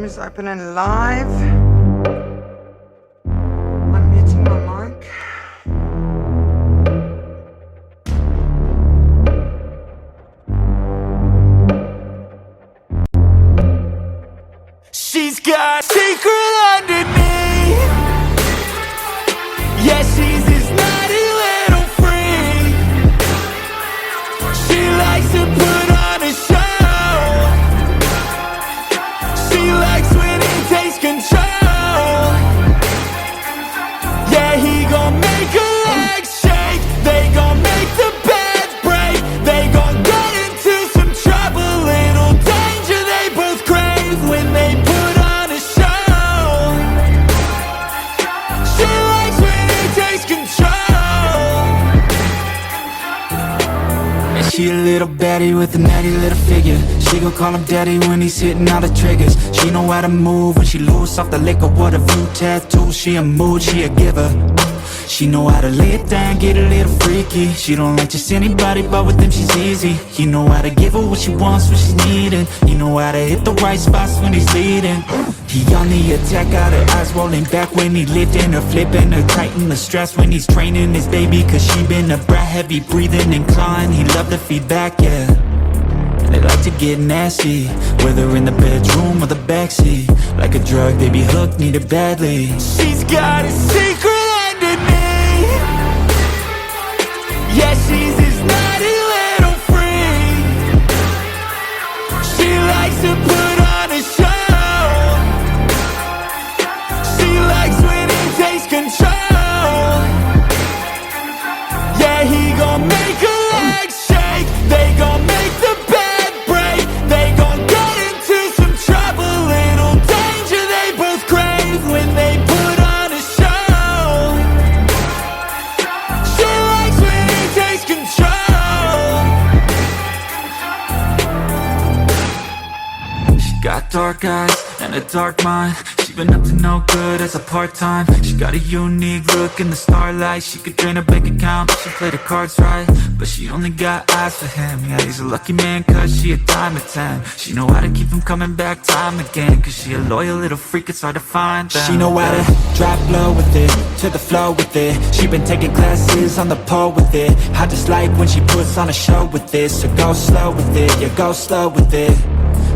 Zoom is open and live. I'm muting my mic. She's got a secret underneath. Yeah, she's this naughty little freak. She likes to put on a show. She likes when he takes control. Yeah, he gon' make her legs shake. They gon' make the bed break. They gon' get into some trouble. Little danger they both crave when they put on a show. She likes when he takes control. And she a little baddie with a natty little figure. She gon' call him daddy when he's hitting all the triggers. She know how to move when she loose off the liquor. What a view tattoo, she a mood, she a giver. She know how to lay it down, get a little freaky. She don't like just anybody, but with them she's easy. You know how to give her what she wants when she's needing. You know how to hit the right spots when he's leading. He on the attack, got her eyes rolling back when he lifting her, flipping her, tighten the stress when he's training his baby. Cause she been a brat, heavy breathing and clawing. He love the feedback, yeah. They like to get nasty, whether in the bedroom or the backseat. Like a drug, they be hooked, need it badly. She's got a secret underneath. Yeah, she's this naughty little freak. She likes to put on a show. She likes when he takes control. Yeah, he gon' make her legs shake. They gon' make the bed break. They gon' get into some trouble. Little danger they both crave when they put on a show. She likes when he takes control. She got dark eyes and a dark mind. She been up to no good as a part-time. She got a unique look in the starlight. She could drain her bank account, but she played her cards right. But she only got eyes for him. Yeah, he's a lucky man cause she a dime at 10. She know how to keep him coming back time again. Cause she a loyal little freak, it's hard to find them. She know how to drop low with it, to the flow with it. She been taking classes on the pole with it. I just like when she puts on a show with this. So go slow with it, yeah, go slow with it.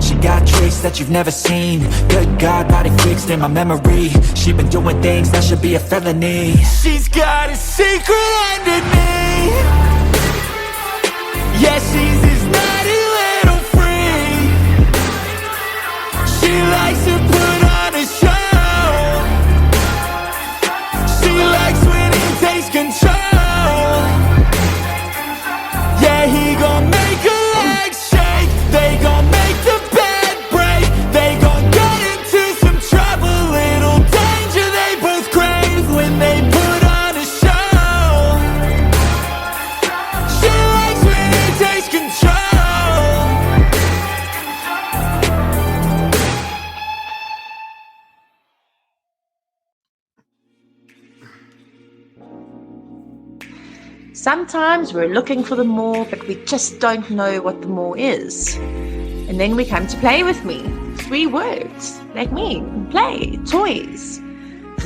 She got tricks that you've never seen. Good God, body fixed in my memory. She been doing things that should be a felony. She's got a secret underneath. Yeah, she's this naughty little freak. She likes to put on a show. She likes when he takes control. Yeah, he gon' make her legs shake. They gon' make the bed break. They gon' get into some trouble. Little danger they both crave when they put on a show. She likes when he takes control. Sometimes we're looking for the more, but we just don't know what the more is. And then we come to play with me. 3 words, like me, play, toys,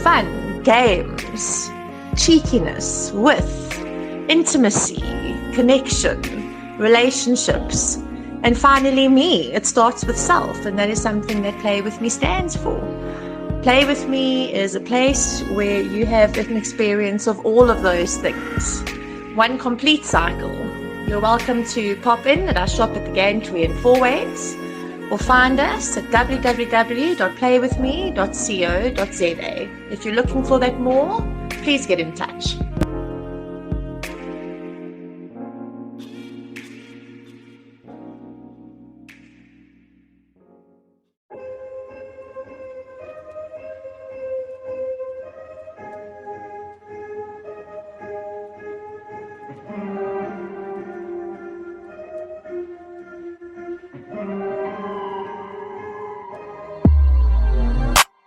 fun, games, cheekiness, with, intimacy, connection, relationships, and finally me. It starts with self, and that is something that Play With Me stands for. Play With Me is a place where you have an experience of all of those things. One complete cycle. You're welcome to pop in at our shop at the Gantry in Fourways, or find us at www.playwithme.co.za. If you're looking for that more, please get in touch.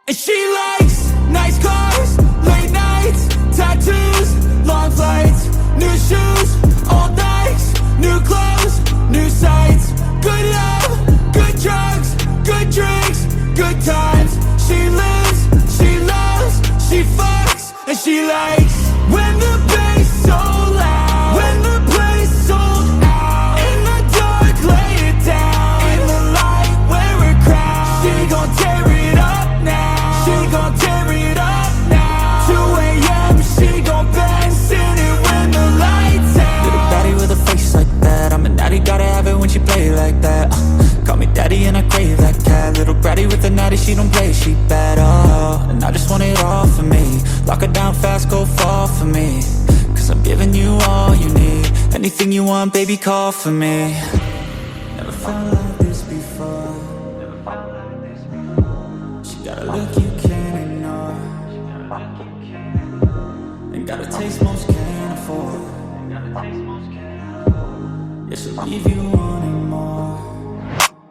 And she likes nice cars, late nights, tattoos, long flights, new shoes, old Nikes, new clothes, new sights. Good love, good drugs, good drinks, good times. Bratty with the natty, she don't play, she bad, oh. And I just want it all for me. Lock her down fast, go fall for me. Cause I'm giving you all you need. Anything you want, baby, call for me. Never felt like this before. She got a look you can't ignore. And got a taste most can't afford. Yeah, she'll leave you wanting more.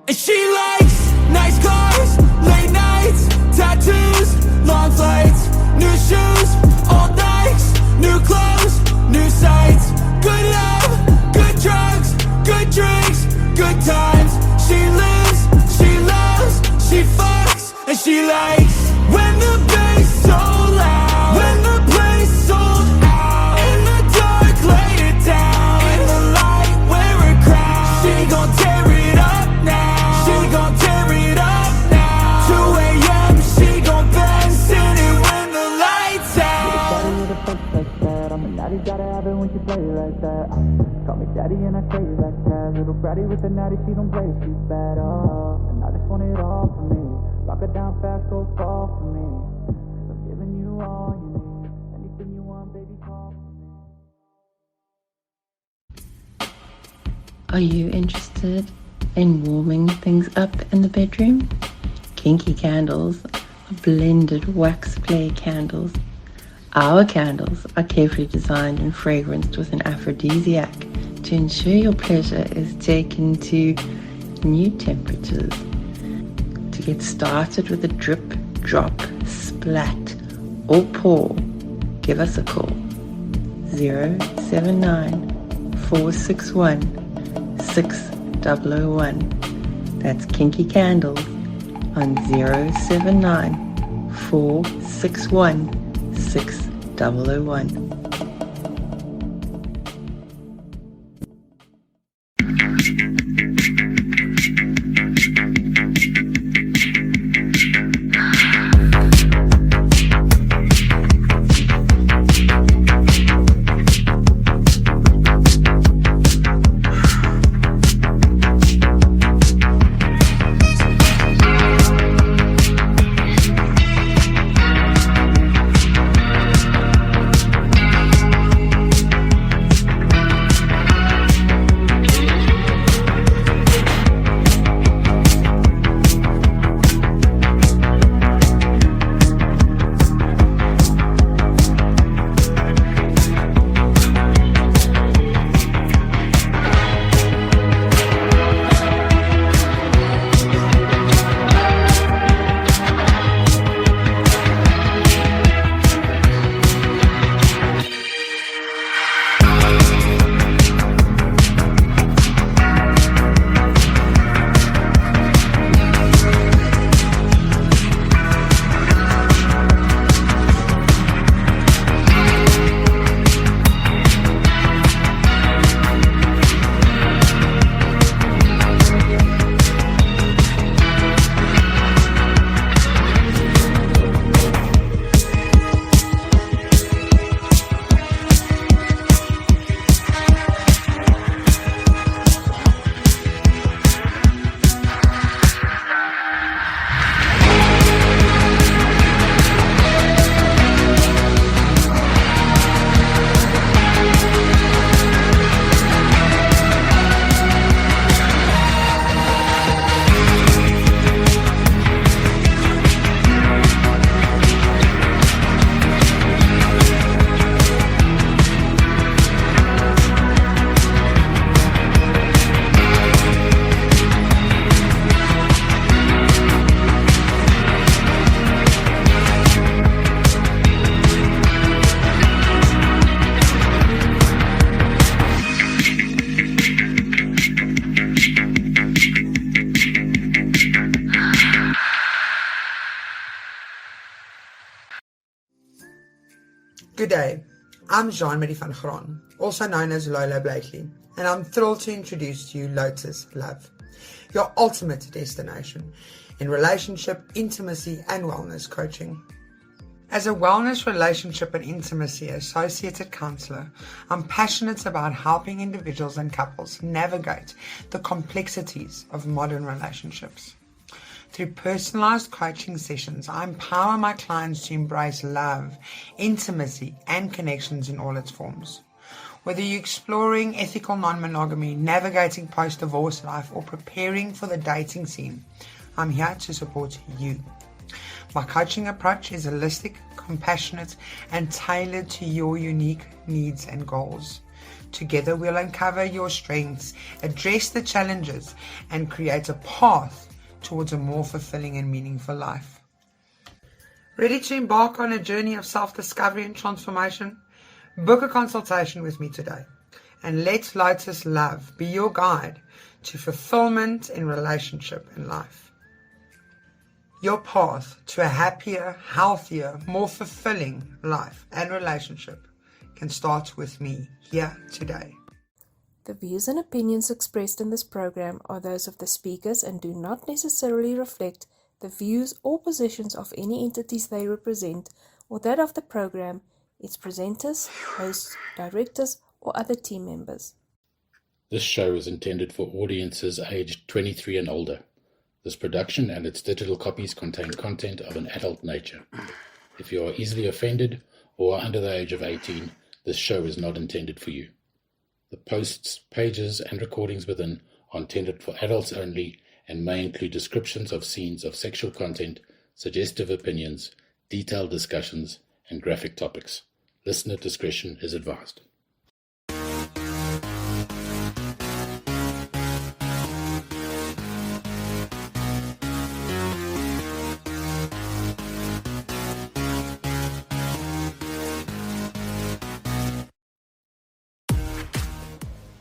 And she likes nice cars, late nights, tattoos, long flights, new shoes, old Nikes, new clothes, new sights. Good love, good drugs, good drinks, good times. She lives, she loves, she fucks, and she likes when the bass so loud, when the place sold out. In the dark, lay it down. In the light, wear a crown. She gon' tear it up now. She gon' tear it up now. 2 a.m. She gon' bend, sing it when the lights out. I'm a natty, gotta have it when she play like that. Call me daddy and I say it like that. Little Bratty with the natty, she don't play, she's bad, oh. And I just want it all for me. Lock her down fast, go fall for me. Cause I'm giving you all you need. Anything you want, baby, call for me. Are you interested in warming things up in the bedroom? Kinky candles are blended wax play candles. Our candles are carefully designed and fragranced with an aphrodisiac to ensure your pleasure is taken to new temperatures. To get started with a drip, drop, splat, or pour, give us a call. 079-461-6001. That's Kinky Candles on 079-461-6001. Good day, I'm Jean-Marie van Graan, also known as Lola Blakely, and I'm thrilled to introduce to you Lotus Love, your ultimate destination in relationship, intimacy, and wellness coaching. As a wellness, relationship, and intimacy associated counselor, I'm passionate about helping individuals and couples navigate the complexities of modern relationships. Through personalized coaching sessions, I empower my clients to embrace love, intimacy, and connections in all its forms. Whether you're exploring ethical non-monogamy, navigating post-divorce life, or preparing for the dating scene, I'm here to support you. My coaching approach is holistic, compassionate, and tailored to your unique needs and goals. Together, we'll uncover your strengths, address the challenges, and create a path towards a more fulfilling and meaningful life. Ready to embark on a journey of self-discovery and transformation? Book a consultation with me today, and let Lotus Love be your guide to fulfillment in relationship and life. Your path to a happier, healthier, more fulfilling life and relationship can start with me here today. The views and opinions expressed in this program are those of the speakers and do not necessarily reflect the views or positions of any entities they represent or that of the program, its presenters, hosts, directors, or other team members. This show is intended for audiences aged 23 and older. This production and its digital copies contain content of an adult nature. If you are easily offended or are under the age of 18, this show is not intended for you. The posts, pages, and recordings within are intended for adults only and may include descriptions of scenes of sexual content, suggestive opinions, detailed discussions, and graphic topics. Listener discretion is advised.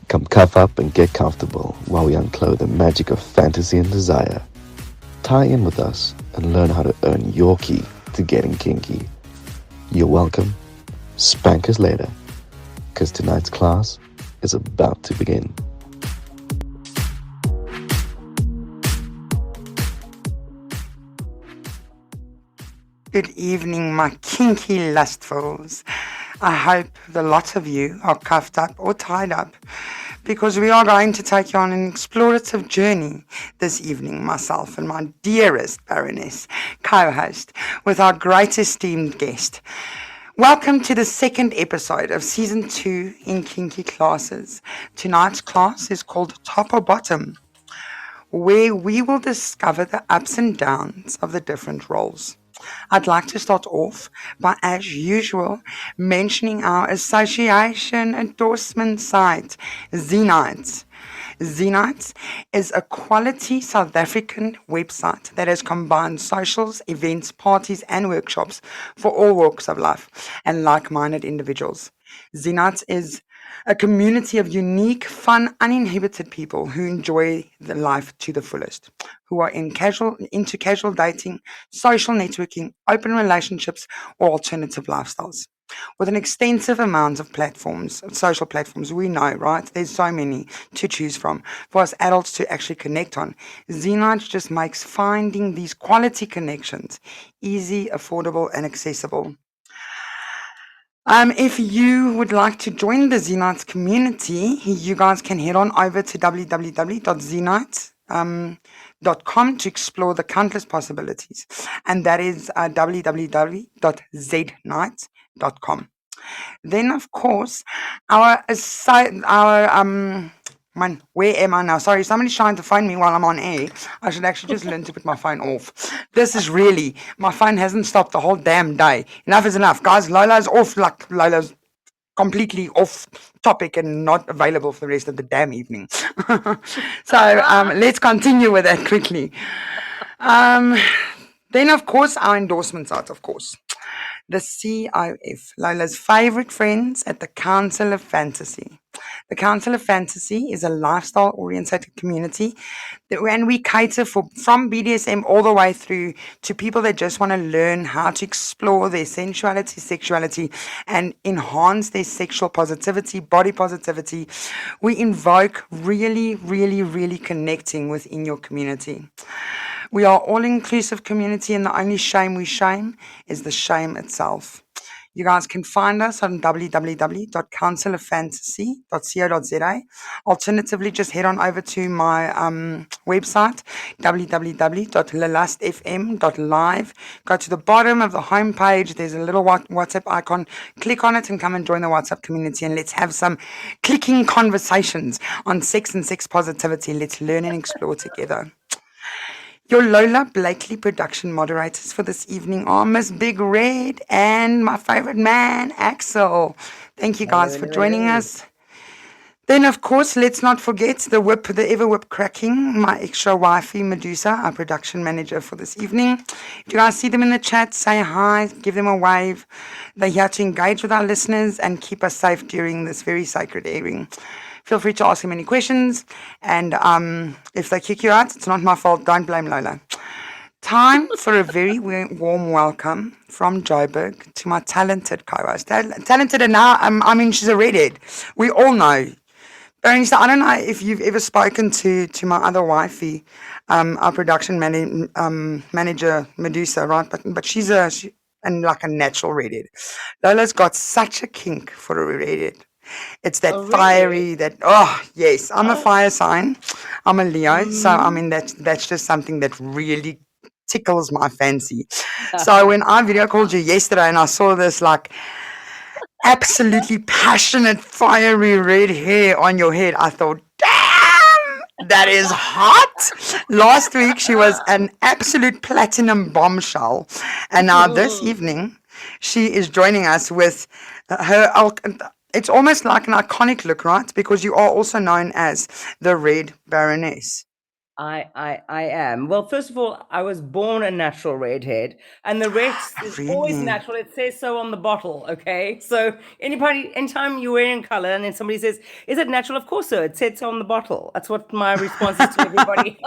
Come cuff up and get comfortable while we unclothe the magic of fantasy and desire. Tie in with us and learn how to earn your key to getting kinky. You're welcome. Spank us later, because tonight's class is about to begin. Good evening, my kinky lustfuls. I hope the lot of you are cuffed up or tied up, because we are going to take you on an explorative journey this evening, myself and my dearest Baroness co-host, with our great esteemed guest. Welcome to the second episode of Season 2 in Kinky Classes. Tonight's class is called Top or Bottom, where we will discover the ups and downs of the different roles. I'd like to start off by, as usual, mentioning our association endorsement site, Z-Nights. Z-Nights is a quality South African website that has combined socials, events, parties, and workshops for all walks of life and like-minded individuals. Z-Nights is a community of unique, fun, uninhibited people who enjoy the life to the fullest, who are into casual dating, social networking, open relationships, or alternative lifestyles. With an extensive amount of platforms, social platforms, we know, right? There's so many to choose from for us adults to actually connect on. Z-Nights just makes finding these quality connections easy, affordable, and accessible. If you would like to join the Z-Nights community, you guys can head on over to www.znights.com to explore the countless possibilities. And that is www.znights.com. Then, of course, where am I now? Sorry, somebody's trying to phone me while I'm on air. I should actually just learn to put my phone off. This is really, my phone hasn't stopped the whole damn day. Enough is enough. Guys, Lola's off, like Lola's completely off topic and not available for the rest of the damn evening. So let's continue with that quickly. Then, of course, our endorsement site, of course. The COF, Lola's favorite friends at the Council of Fantasy. The Council of Fantasy is a lifestyle-oriented community and we cater from BDSM all the way through to people that just want to learn how to explore their sensuality, sexuality, and enhance their sexual positivity, body positivity. We invoke really, really, really connecting within your community. We are all-inclusive community, and the only shame we shame is the shame itself. You guys can find us on www.counciloffantasy.co.za. Alternatively, just head on over to my website, www.lelustfm.live. Go to the bottom of the homepage. There's a little WhatsApp icon. Click on it and come and join the WhatsApp community, and let's have some clicking conversations on sex and sex positivity. Let's learn and explore together. Your Lola Blakely production moderators for this evening are Miss Big Red and my favorite man, Axel. Thank you guys for joining us. Then, of course, let's not forget the ever whip cracking, my extra wifey, Medusa, our production manager for this evening. If you guys see them in the chat, say hi, give them a wave. They're here to engage with our listeners and keep us safe during this very sacred airing. Feel free to ask them any questions, and if they kick you out, it's not my fault. Don't blame Lola. Time for a very warm welcome from Joburg to my talented co-host. Talented, and now, she's a redhead. We all know. Baronista, I don't know if you've ever spoken to my other wifey, our production manager, Medusa, right? But she's like a natural redhead. Lola's got such a kink for a redhead. It's that fiery, yes, I'm a fire sign. I'm a Leo, so that's just something that really tickles my fancy. So when I video called you yesterday and I saw this like absolutely passionate, fiery red hair on your head, I thought, damn, that is hot. Last week she was an absolute platinum bombshell, and now this evening she is joining us with her. It's almost like an iconic look, right? Because you are also known as the Red Baroness. I am. Well, first of all, I was born a natural redhead, and the rest is always natural. It says so on the bottle, okay? So anytime you're wearing color and then somebody says, is it natural? Of course so. It says so on the bottle. That's what my response is to everybody.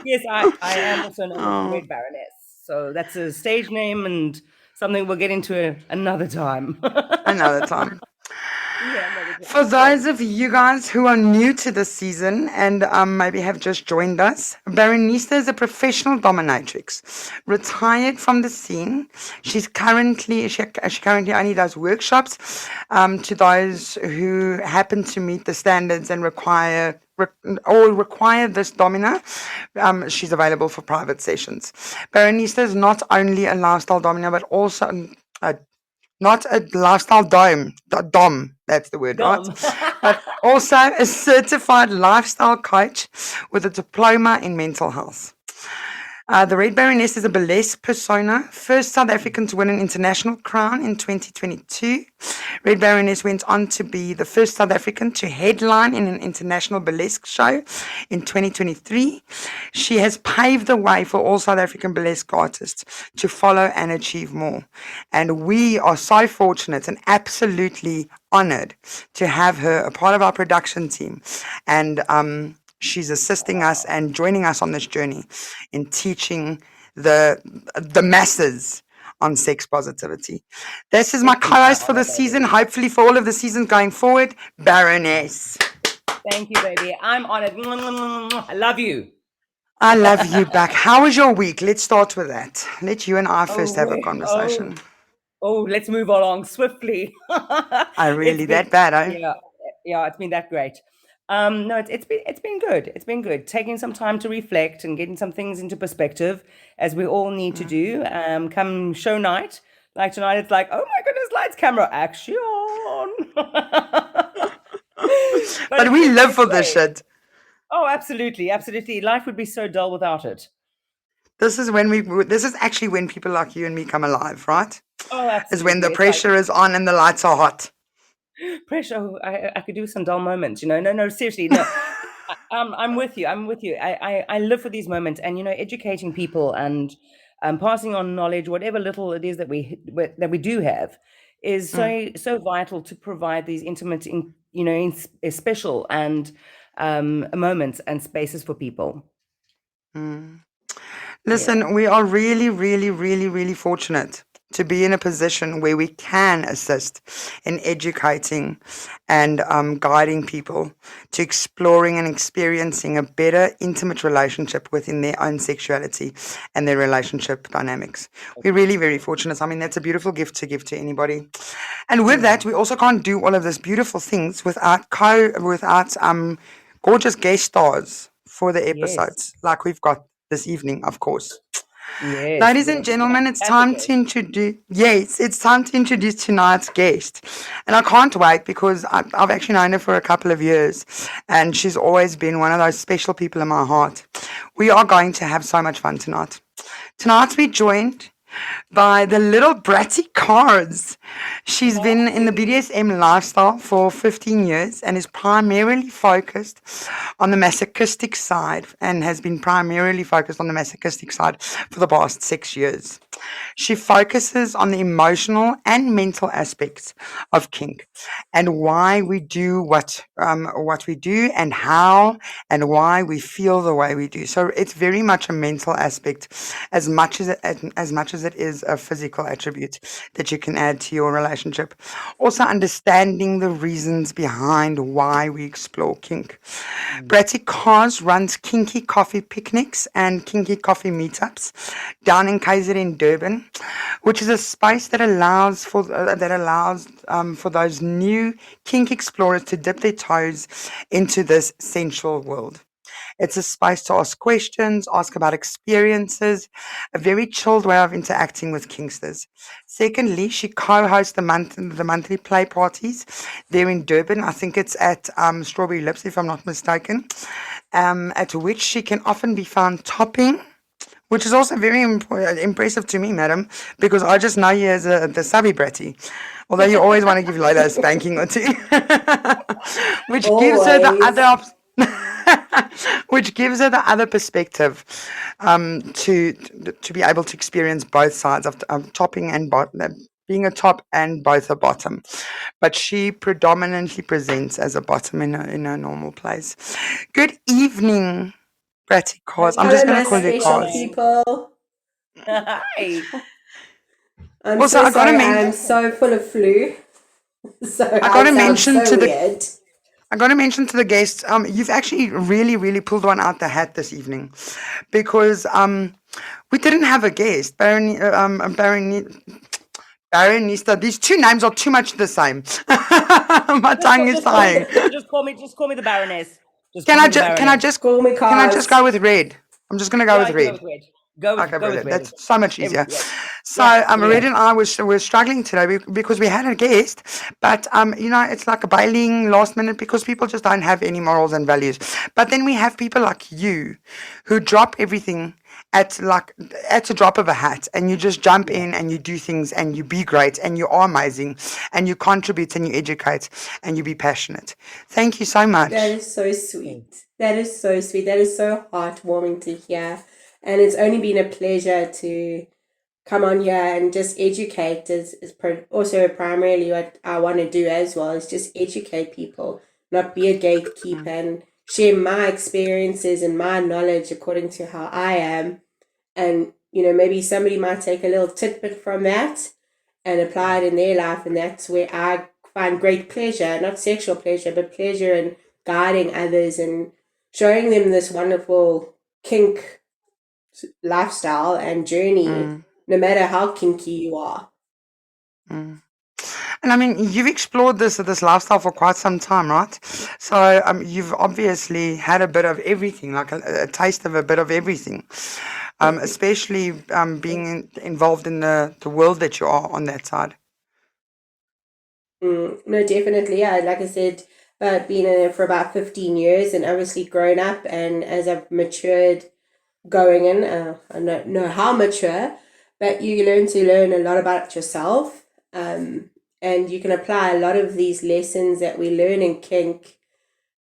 Yes, I am also known as the Red Baroness. So that's a stage name and something we'll get into another time. Another time. For those of you guys who are new to this season and maybe have just joined us, Baronista is a professional dominatrix, retired from the scene. She currently only does workshops to those who happen to meet the standards and require this domina. She's available for private sessions. Baronista is not only a lifestyle domina, but also not a lifestyle dom, that's the word, right? But also a certified lifestyle coach with a diploma in mental health. The Red Baroness is a burlesque persona, first South African to win an international crown in 2022. Red Baroness went on to be the first South African to headline in an international burlesque show in 2023. She has paved the way for all South African burlesque artists to follow and achieve more. And we are so fortunate and absolutely honored to have her a part of our production team. And she's assisting us and joining us on this journey in teaching the masses on sex positivity. This is my co-host for the season, hopefully for all of the seasons going forward, Baroness. Thank you, baby. I'm honored. I love you. I love you back. How was your week? Let's start with that. Let you and I first have a conversation. Let's move along swiftly. That bad, eh? Yeah, it's been that great. No, it's been good. It's been good. Taking some time to reflect and getting some things into perspective, as we all need to do. Come show night, like tonight, it's like, oh my goodness, lights, camera, action. but we live for this shit. Oh, absolutely, absolutely. Life would be so dull without it. This is actually when people like you and me come alive, right? Oh, absolutely. Is when the pressure is on and the lights are hot. Pressure. I could do some dull moments, No, seriously, no. I'm with you. I live for these moments, and educating people and passing on knowledge, whatever little it is that we do have, is so vital to provide these intimate, special and moments and spaces for people. Listen, we are really, really, really, really fortunate to be in a position where we can assist in educating and guiding people to exploring and experiencing a better intimate relationship within their own sexuality and their relationship dynamics. We're really very fortunate. I mean, that's a beautiful gift to give to anybody. And with that, we also can't do all of these beautiful things without gorgeous guest stars for the Yes. episodes, like we've got this evening, of course. Yes. Ladies and gentlemen, it's time to introduce tonight's guest. And I can't wait because I've actually known her for a couple of years and she's always been one of those special people in my heart. We are going to have so much fun tonight. Tonight we're joined by the little Bratty Carz. She's been in the BDSM lifestyle for 15 years and is primarily focused on the masochistic side and has been primarily focused on the masochistic side for the past 6 years. She focuses on the emotional and mental aspects of kink and why we do what we do and how and why we feel the way we do. So it's very much a mental aspect as much as it is a physical attribute that you can add to your relationship. Also understanding the reasons behind why we explore kink. Bratty Carz runs kinky coffee picnics and kinky coffee meetups down in KZN Durban, which is a space that allows for those new kink explorers to dip their toes into this sensual world. It's a space to ask questions, ask about experiences, a very chilled way of interacting with kinksters. Secondly, she co-hosts the monthly play parties there in Durban. I think it's at Strawberry Lips, if I'm not mistaken, at which she can often be found topping, which is also very impressive to me, madam, because I just know you as the subby Bratty. Although you always want to give Lola a spanking or two, which gives her the other which gives her the other perspective to be able to experience both sides of topping and bottom, being a top and both a bottom. But she predominantly presents as a bottom in a normal place. Good evening, Bratty Carz. I'm just going to call you Carz. People. Hi. I'm Also, so I gotta sorry. men- I'm so full of flu. So I gotta mention so to the weird. I got to mention to the guests, you've actually really, really pulled one out the hat this evening, because we didn't have a guest. Baronista. These two names are too much the same. My tongue is dying. Just call me the Baroness. Can I just Call me Can I just Carz. go with red? I'm just going to go with red. Go with Brilliant. red. That's so much easier. So, Yeah, Red and I were struggling today because we had a guest, but it's like a bailing last minute because people just don't have any morals and values. But then we have people like you who drop everything at a drop of a hat, and you just jump in and you do things and you be great and you are amazing and you contribute and you educate and you be passionate. Thank you so much. That is so sweet. That is so sweet. That is so heartwarming to hear. And it's only been a pleasure to come on here and just educate is also primarily what I want to do as well, is just educate people, not be a gatekeeper, and share my experiences and my knowledge according to how I am. And, maybe somebody might take a little tidbit from that and apply it in their life. And that's where I find great pleasure, not sexual pleasure, but pleasure in guiding others and showing them this wonderful kink lifestyle and journey, no matter how kinky you are. And I mean, you've explored this lifestyle for quite some time, right? So you've obviously had a bit of everything, like a taste of a bit of everything, especially being involved in the world that you are on that side. No, definitely. Yeah, like I said, I've been in it for about 15 years and obviously grown up, and as I've matured going in, I don't know how mature, but you learn a lot about yourself, and you can apply a lot of these lessons that we learn in kink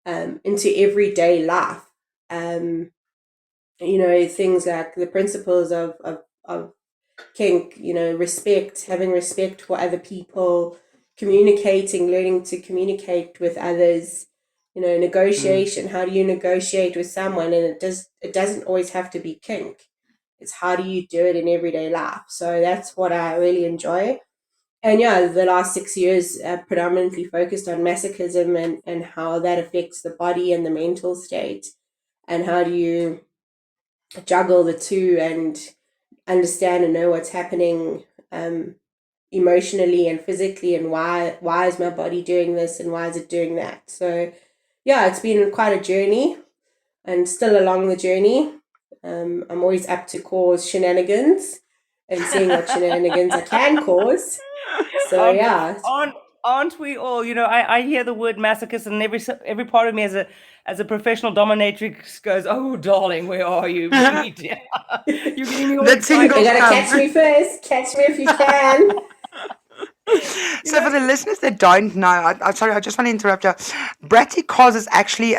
into everyday life. Things like the principles of kink, respect, having respect for other people, communicating, learning to communicate with others, negotiation. How do you negotiate with someone? And it doesn't always have to be kink. It's how do you do it in everyday life. So that's what I really enjoy. And yeah, the last 6 years predominantly focused on masochism and how that affects the body and the mental state, and how do you juggle the two and understand and know what's happening emotionally and physically, and why is my body doing this and why is it doing that. So yeah, it's been quite a journey and still along the journey. I'm always up to cause shenanigans and seeing what shenanigans I can cause. So yeah, aren't we all? I hear the word masochist, and every part of me as a professional dominatrix goes, "Oh, darling, where are you? Bring me down." You're getting me all excited. You gotta catch me first. Catch me if you can. So for the listeners that don't know, I'm sorry, I just want to interrupt you. Bratty Carz is actually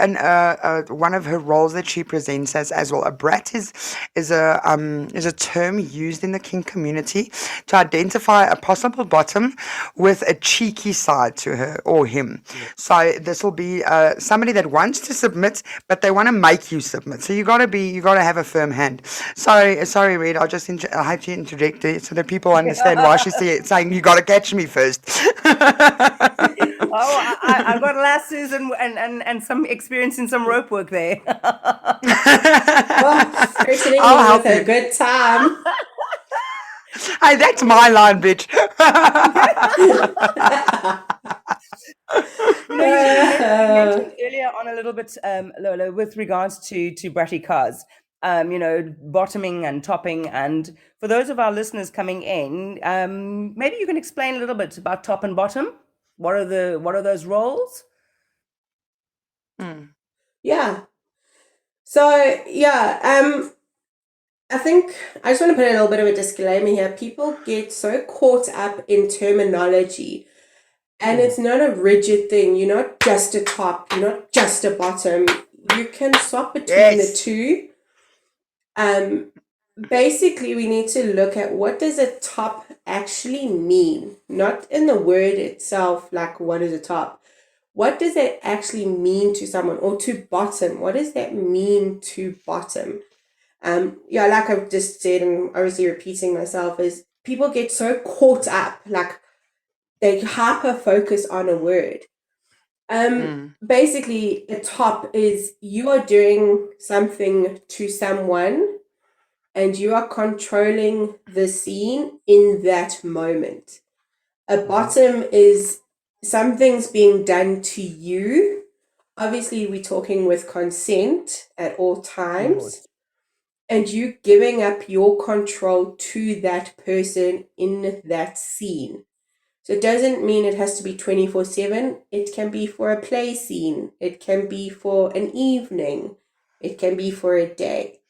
one of her roles that she presents as well. A brat is a term used in the kink community to identify a possible bottom with a cheeky side to her or him. So this will be somebody that wants to submit, but they want to make you submit. So you gotta have a firm hand. Sorry, Reed. I had to interject it so that people understand why she's saying you gotta catch me first. I've got lassos and some experience in some rope work there. Threatening me with a good time. Hey, that's my line, bitch. You mentioned earlier on a little bit, Lola, with regards to Bratty Carz. Bottoming and topping. And for those of our listeners coming in, maybe you can explain a little bit about top and bottom. What are those roles? Yeah. So yeah, I think I just want to put a little bit of a disclaimer here. People get so caught up in terminology, and it's not a rigid thing. You're not just a top, you're not just a bottom. You can swap between the two. Basically, we need to look at what does a top actually mean, not in the word itself, like what is a top. What does that actually mean to someone, or to bottom? What does that mean to bottom? Like I've just said, and obviously repeating myself, is people get so caught up, like they hyper focus on a word. Basically, a top is you are doing something to someone and you are controlling the scene in that moment. A bottom is something's being done to you. Obviously, we're talking with consent at all times. And you giving up your control to that person in that scene. So it doesn't mean it has to be 24/7. It can be for a play scene. It can be for an evening. It can be for a day.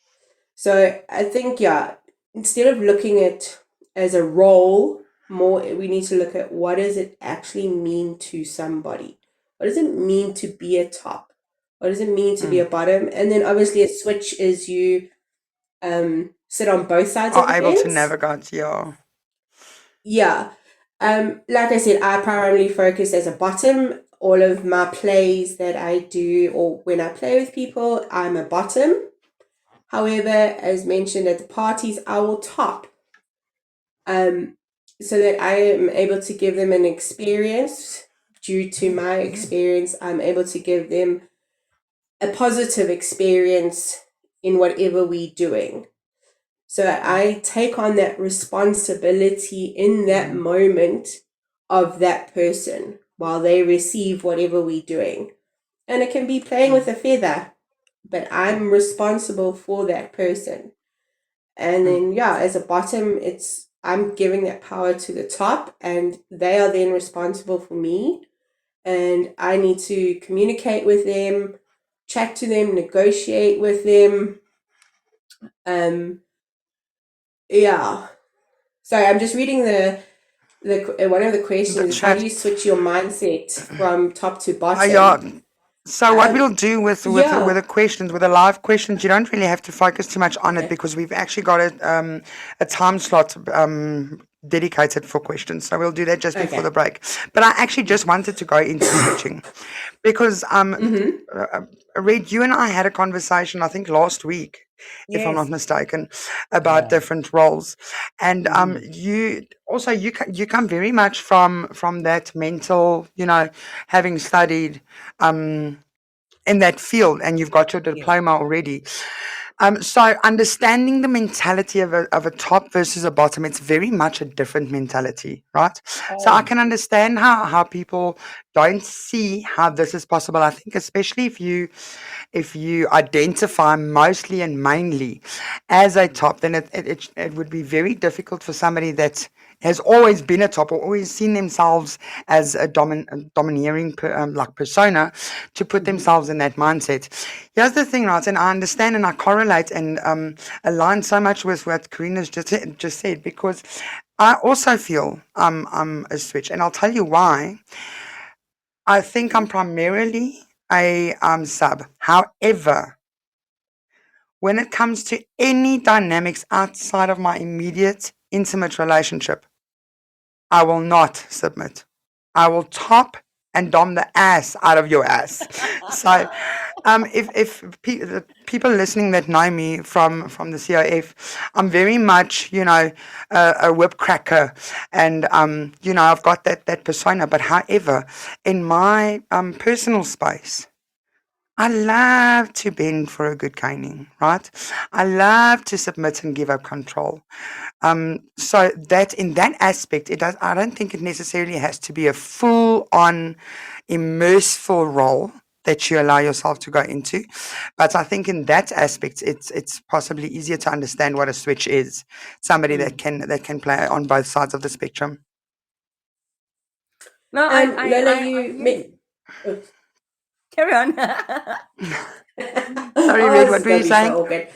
So I think, instead of looking at as a role, we need to look at what does it actually mean to somebody. What does it mean to be a top? What does it mean to be a bottom? And then obviously a switch is you sit on both sides of the able fence. to navigate, yeah. Yeah. Like I said, I primarily focus as a bottom. All of my plays that I do, or when I play with people, I'm a bottom. However, as mentioned at the parties, I will top. So that I am able to give them an experience. Due to my experience, I'm able to give them a positive experience in whatever we're doing. So I take on that responsibility in that moment of that person while they receive whatever we're doing. And it can be playing with a feather, but I'm responsible for that person. And then, as a bottom, I'm giving that power to the top, and they are then responsible for me. And I need to communicate with them, chat to them, negotiate with them. Sorry, I'm just reading the one of the questions is how do you switch your mindset from top to bottom? So what we'll do with the questions, with the live questions, you don't really have to focus too much on it because we've actually got a time slot dedicated for questions, so we'll do that just before Okay. the break. But I actually just wanted to go into switching because Red, you and I had a conversation, I think last week, if I'm not Yes. mistaken, about Yeah. different roles, and you come very much from that mental, having studied in that field, and you've got your diploma already. So understanding the mentality of a top versus a bottom, it's very much a different mentality, right? So I can understand how people don't see how this is possible. I think especially if you identify mostly and mainly as a top, then it would be very difficult for somebody that has always been a top or always seen themselves as a domineering persona to put themselves in that mindset. Here's the thing, right? And I understand and I correlate and align so much with what Karina's just said, because I also feel I'm a switch, and I'll tell you why. I think I'm primarily a sub. However, when it comes to any dynamics outside of my immediate intimate relationship, I will not submit. I will top and dom the ass out of your ass. So, if the people listening that know me from the COF, I'm very much, a whip cracker, and I've got that persona. But however, in my personal space, I love to bend for a good caning, right? I love to submit and give up control. So that in that aspect, I don't think it necessarily has to be a full-on immerseful role that you allow yourself to go into. But I think in that aspect, it's possibly easier to understand what a switch is. Somebody that can play on both sides of the spectrum. No, Lola, carry on. Sorry, Red, what were you saying? So good.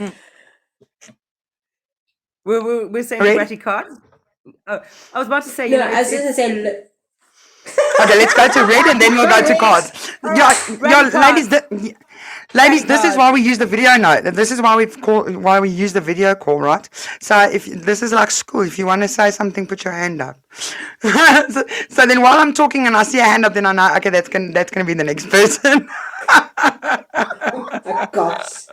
We're saying Red? Bratty Carz. Oh, I was about to say, No, I was just going to say, Okay, let's go to Red and then we'll go to cards. Yeah, ladies, this is why we use the video note. This is why we use the video call, right? So if this is like school, if you want to say something, put your hand up. so then while I'm talking and I see a hand up, then I know, okay, that's gonna be the next person. oh gosh.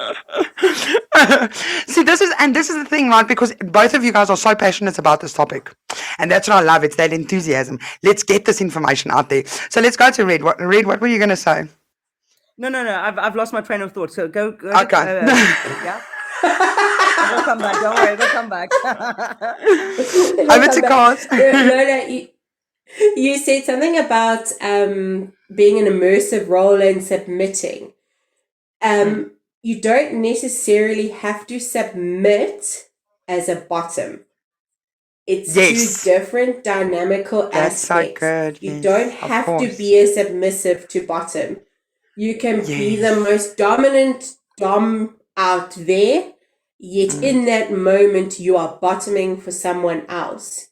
See, this is the thing, right? Because both of you guys are so passionate about this topic, and that's what I love. It's that enthusiasm. Let's get this information out there. So let's go to Red. What were you going to say? No. I've lost my train of thought. So go. Okay. Yeah. We'll come back. Don't worry. We'll come back. Over to cards. Lola, you said something about being an immersive role and submitting. You don't necessarily have to submit as a bottom. It's two different dynamical aspects. That's so good. You don't have to be a submissive to bottom. You can be the most dominant dom out there, yet in that moment you are bottoming for someone else.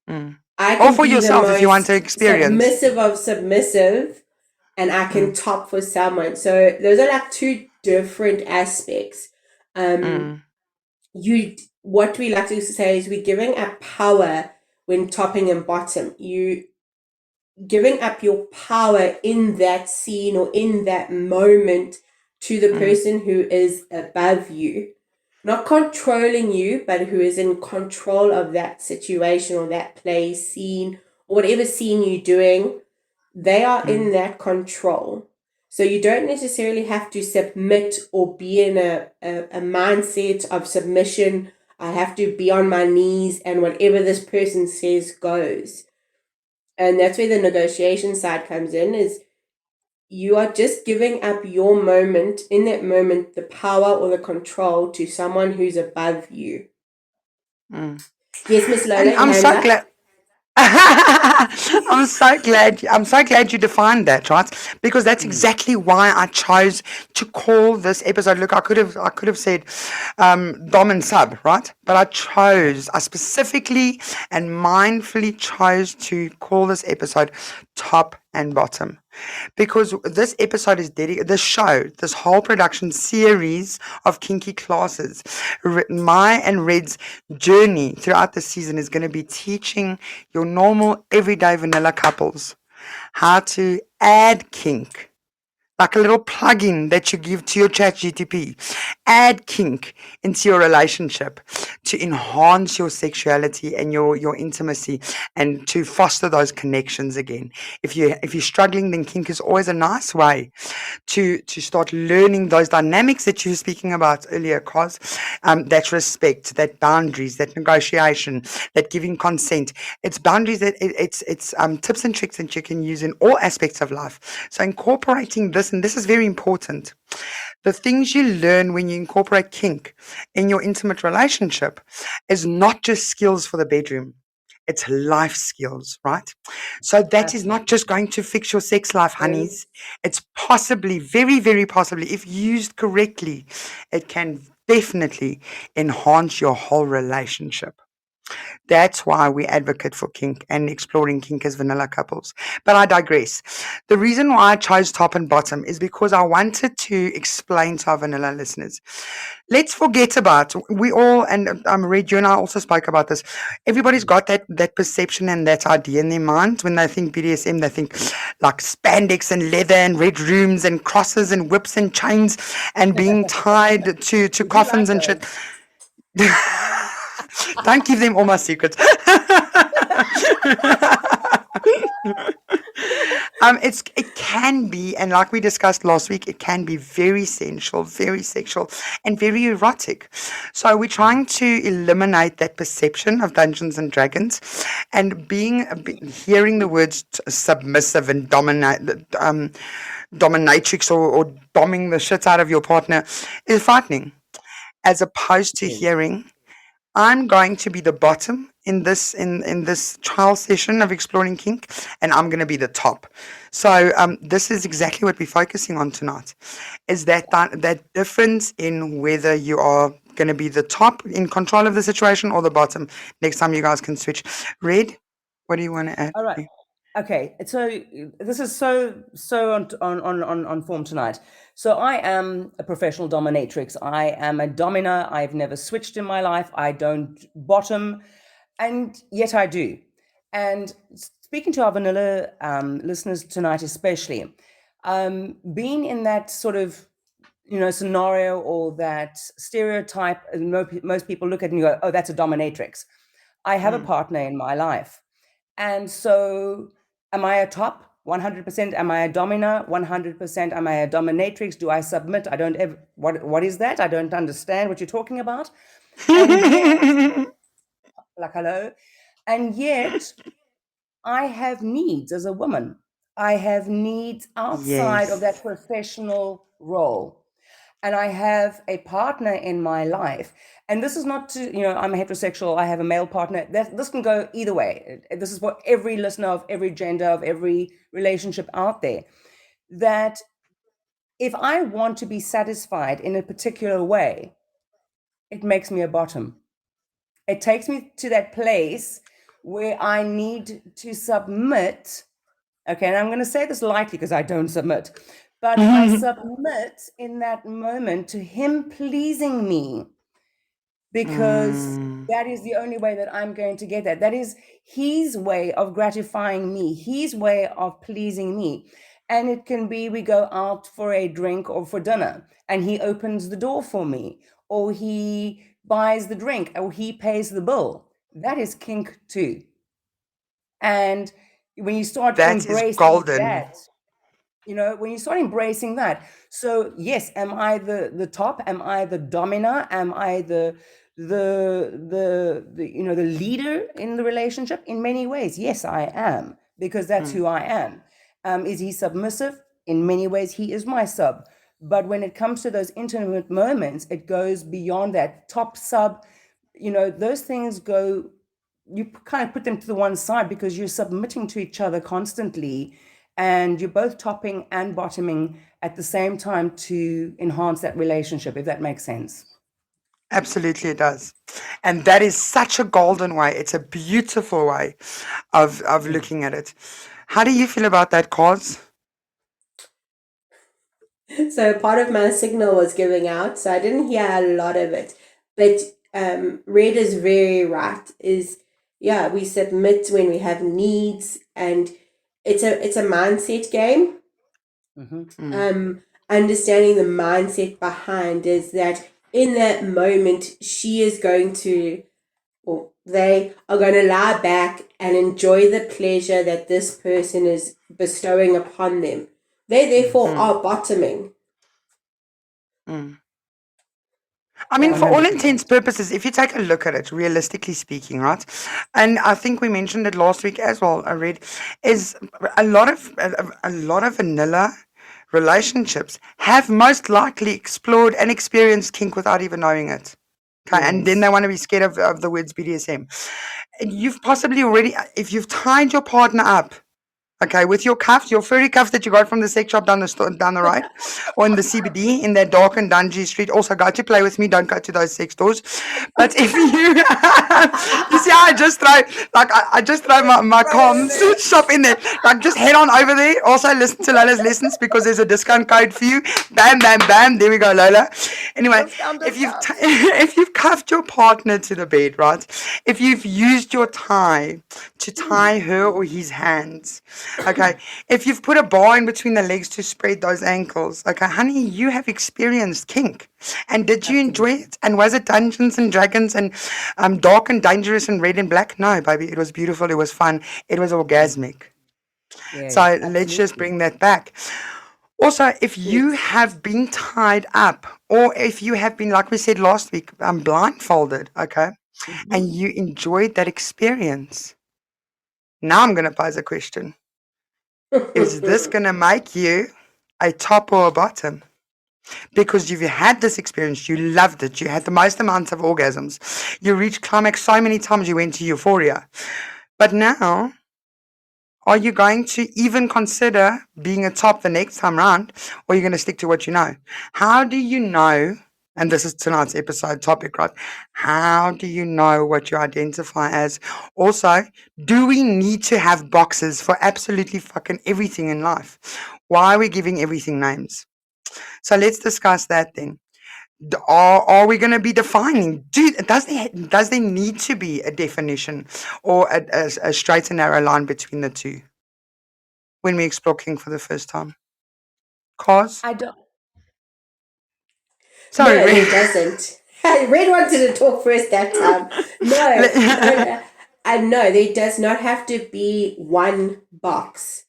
I can or for be yourself the most if you want to experience. Submissive of submissive, and I can top for someone. So those are like two different aspects. What we like to say is we're giving up power when topping and bottom. You giving up your power in that scene or in that moment to the person who is above you. Not controlling you, but who is in control of that situation or that play, scene, or whatever scene you're doing. They are in that control. So you don't necessarily have to submit or be in a mindset of submission. I have to be on my knees and whatever this person says goes. And that's where the negotiation side comes in, is you are just giving up your moment, in that moment, the power or the control to someone who's above you. Yes, Miss Lola, I'm so glad. I'm so glad you defined that, right? Because that's exactly why I chose to call this episode. Look, I could have said dom and sub, right? But I specifically and mindfully chose to call this episode top and bottom, because this episode is dedicated, this whole production series of kinky classes, my and Red's journey throughout the season is going to be teaching your normal everyday vanilla couples how to add kink, like a little plugin that you give to your chat GTP. Add kink into your relationship to enhance your sexuality and your intimacy, and to foster those connections again. If you're struggling, then kink is always a nice way to start learning those dynamics that you were speaking about earlier, Carz. That respect, that boundaries, that negotiation, that giving consent. It's boundaries that it's tips and tricks that you can use in all aspects of life. So incorporating this, and this is very important, the things you learn when you incorporate kink in your intimate relationship is not just skills for the bedroom. It's life skills, right? So that is not just going to fix your sex life, honeys. It's possibly, very, very possibly, if used correctly, it can definitely enhance your whole relationship. That's why we advocate for kink and exploring kink as vanilla couples. But I digress. The reason why I chose top and bottom is because I wanted to explain to our vanilla listeners. Let's forget about, we all, and Red, you and I also spoke about this. Everybody's got that perception and that idea in their mind. When they think BDSM, they think like spandex and leather and red rooms and crosses and whips and chains and being tied to coffins and shit. Don't give them all my secrets. It can be, and like we discussed last week, it can be very sensual, very sexual, and very erotic. So we're trying to eliminate that perception of Dungeons and Dragons, and hearing the words submissive and dominatrix or bombing the shit out of your partner is frightening, as opposed to hearing, I'm going to be the bottom in this trial session of exploring kink, and I'm going to be the top. So this is exactly what we're focusing on tonight, is that difference in whether you are going to be the top in control of the situation or the bottom. Next time you guys can switch. Red, what do you want to add? All right. Okay, so this is so on form tonight. So I am a professional dominatrix. I am a dominer. I've never switched in my life. I don't bottom, and yet I do. And speaking to our vanilla listeners tonight, especially, being in that sort of scenario or that stereotype, most people look at it and go, "Oh, that's a dominatrix." I have a partner in my life, and so. Am I a top? 100%. Am I a dominer? 100%. Am I a dominatrix? Do I submit? I don't ever. What is that? I don't understand what you're talking about. And yet, like, hello. And yet, I have needs as a woman. I have needs outside of that professional role. And I have a partner in my life. And this is not to, I'm heterosexual, I have a male partner. This can go either way. This is for every listener of every gender, of every relationship out there. That if I want to be satisfied in a particular way, it makes me a bottom. It takes me to that place where I need to submit. Okay, and I'm going to say this lightly because I don't submit. But I submit in that moment to him pleasing me, because that is the only way that I'm going to get that. That is his way of gratifying me, his way of pleasing me. And it can be we go out for a drink or for dinner and he opens the door for me, or he buys the drink, or he pays the bill. That is kink too. And when you start embracing that, when you start embracing that, so yes, am I the top? Am I the dominer? Am I the leader in the relationship? In many ways, yes, I am, because that's who I am. Is he submissive? In many ways, he is my sub. But when it comes to those intimate moments, it goes beyond that. Top, sub, those things go. You kind of put them to the one side because you're submitting to each other constantly. And you're both topping and bottoming at the same time to enhance that relationship, if that makes sense. Absolutely, it does. And that is such a golden way. It's a beautiful way of looking at it. How do you feel about that, Carz? So part of my signal was giving out, so I didn't hear a lot of it. But Red is very right. Yeah, we submit when we have needs, and it's a mindset game. Understanding the mindset behind is that in that moment she is going to, or they are going to lie back and enjoy the pleasure that this person is bestowing upon them. They therefore are bottoming. I mean, for all 100%. intents purposes, if you take a look at it, realistically speaking, right? And I think we mentioned it last week as well. I read is a lot of vanilla relationships have most likely explored and experienced kink without even knowing it. Okay, and then they want to be scared of the words BDSM. And you've possibly already, if you've tied your partner up, okay, with your cuffs, your furry cuffs that you got from the sex shop down the road, or in the CBD in that dark and dungy street. Also, go to Play With Me. Don't go to those sex stores. But if you, you see, I just throw my comms shop in there. Like, just head on over there. Also, listen to Lola's lessons because there's a discount code for you. Bam, bam, bam. There we go, Lola. Anyway, if you've cuffed your partner to the bed, right? If you've used your tie to tie her or his hands. Okay, if you've put a bar in between the legs to spread those ankles, okay, honey, you have experienced kink. And did you enjoy it? And was it Dungeons and Dragons and dark and dangerous and red and black? No, baby, it was beautiful. It was fun. It was orgasmic. Yes, So let's absolutely. just bring that back. Also, if you have been tied up, or if you have been, like we said last week, blindfolded, okay, and you enjoyed that experience, now I'm going to pose a question. Is this going to make you a top or a bottom? Because you've had this experience, you loved it, you had the most amount of orgasms, you reached climax so many times, you went to euphoria. But now, are you going to even consider being a top the next time round, or are you going to stick to what you know? How do you know, and this is tonight's episode topic, right? How do you know what you identify as? Also, do we need to have boxes for absolutely fucking everything in life? Why are we giving everything names? So let's discuss that then. Are we going to be defining? Does there need to be a definition or a straight and narrow line between the two when we explore kink for the first time? Cause? I don't. Sorry, No, Red. it doesn't. Red wanted to talk first that time. No. I know there does not have to be one box.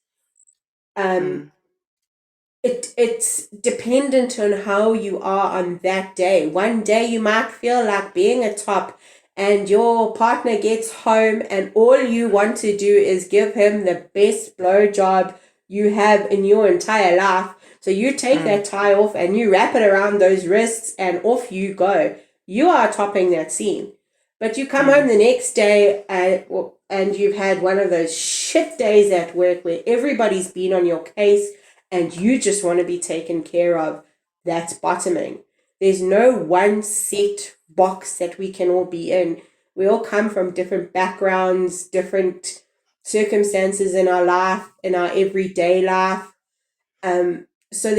It's dependent on how you are on that day. One day you might feel like being a top, and your partner gets home and all you want to do is give him the best blowjob you have in your entire life. So you take that tie off and you wrap it around those wrists and off you go. You are topping that scene. But you come home the next day and you've had one of those shit days at work where everybody's been on your case and you just want to be taken care of. That's bottoming. There's no one set box that we can all be in. We all come from different backgrounds, different circumstances in our life, in our everyday life. So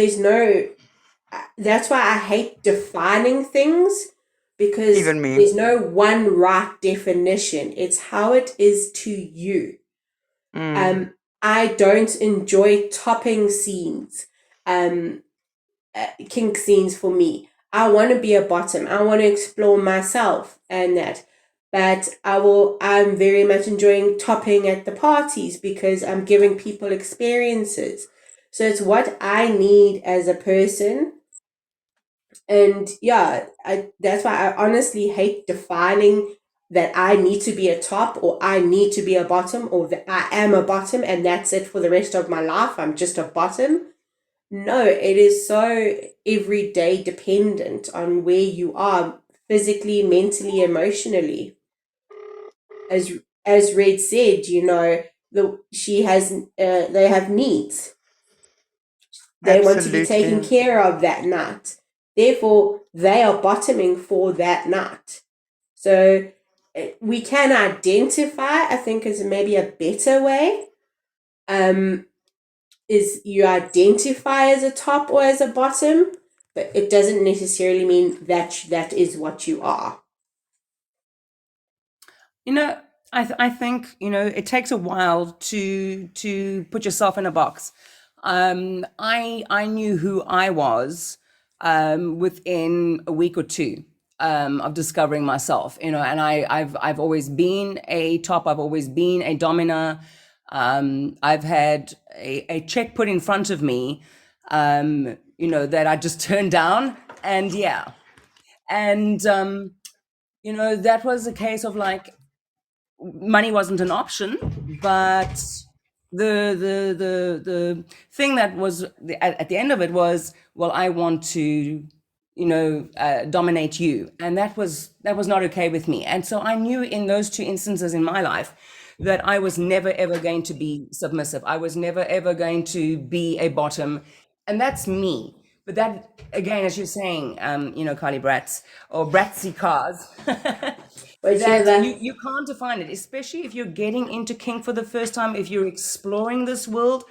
that's why I hate defining things, because Even me. there's no one right definition. It's how it is to you. I don't enjoy topping scenes, kink scenes for me. I want to be a bottom. I want to explore myself and that. But I'm very much enjoying topping at the parties because I'm giving people experiences. So it's what I need as a person. And yeah, that's why I honestly hate defining that I need to be a top or I need to be a bottom or that I am a bottom and that's it for the rest of my life. I'm just a bottom. No, it is so everyday dependent on where you are physically, mentally, emotionally. As Red said, they have needs. They want to be taken Absolutely. care of that night. Therefore, they are bottoming for that night. So we can identify, I think, is maybe a better way. is you identify as a top or as a bottom, but it doesn't necessarily mean that is what you are. I think it takes a while to put yourself in a box. I knew who I was within a week or two of discovering myself. And I've always been a top. I've always been a domina. I've had a check put in front of me, that I just turned down, and that was a case of like, money wasn't an option, but the thing that was at the end of it was, well, I want to dominate you, and that was not okay with me. And so I knew in those two instances in my life that I was never ever going to be submissive. I was never ever going to be a bottom, and that's me. But that, again, as you're saying, Carly Bratz or Bratty Carz, that you can't define it, especially if you're getting into kink for the first time. If you're exploring this world,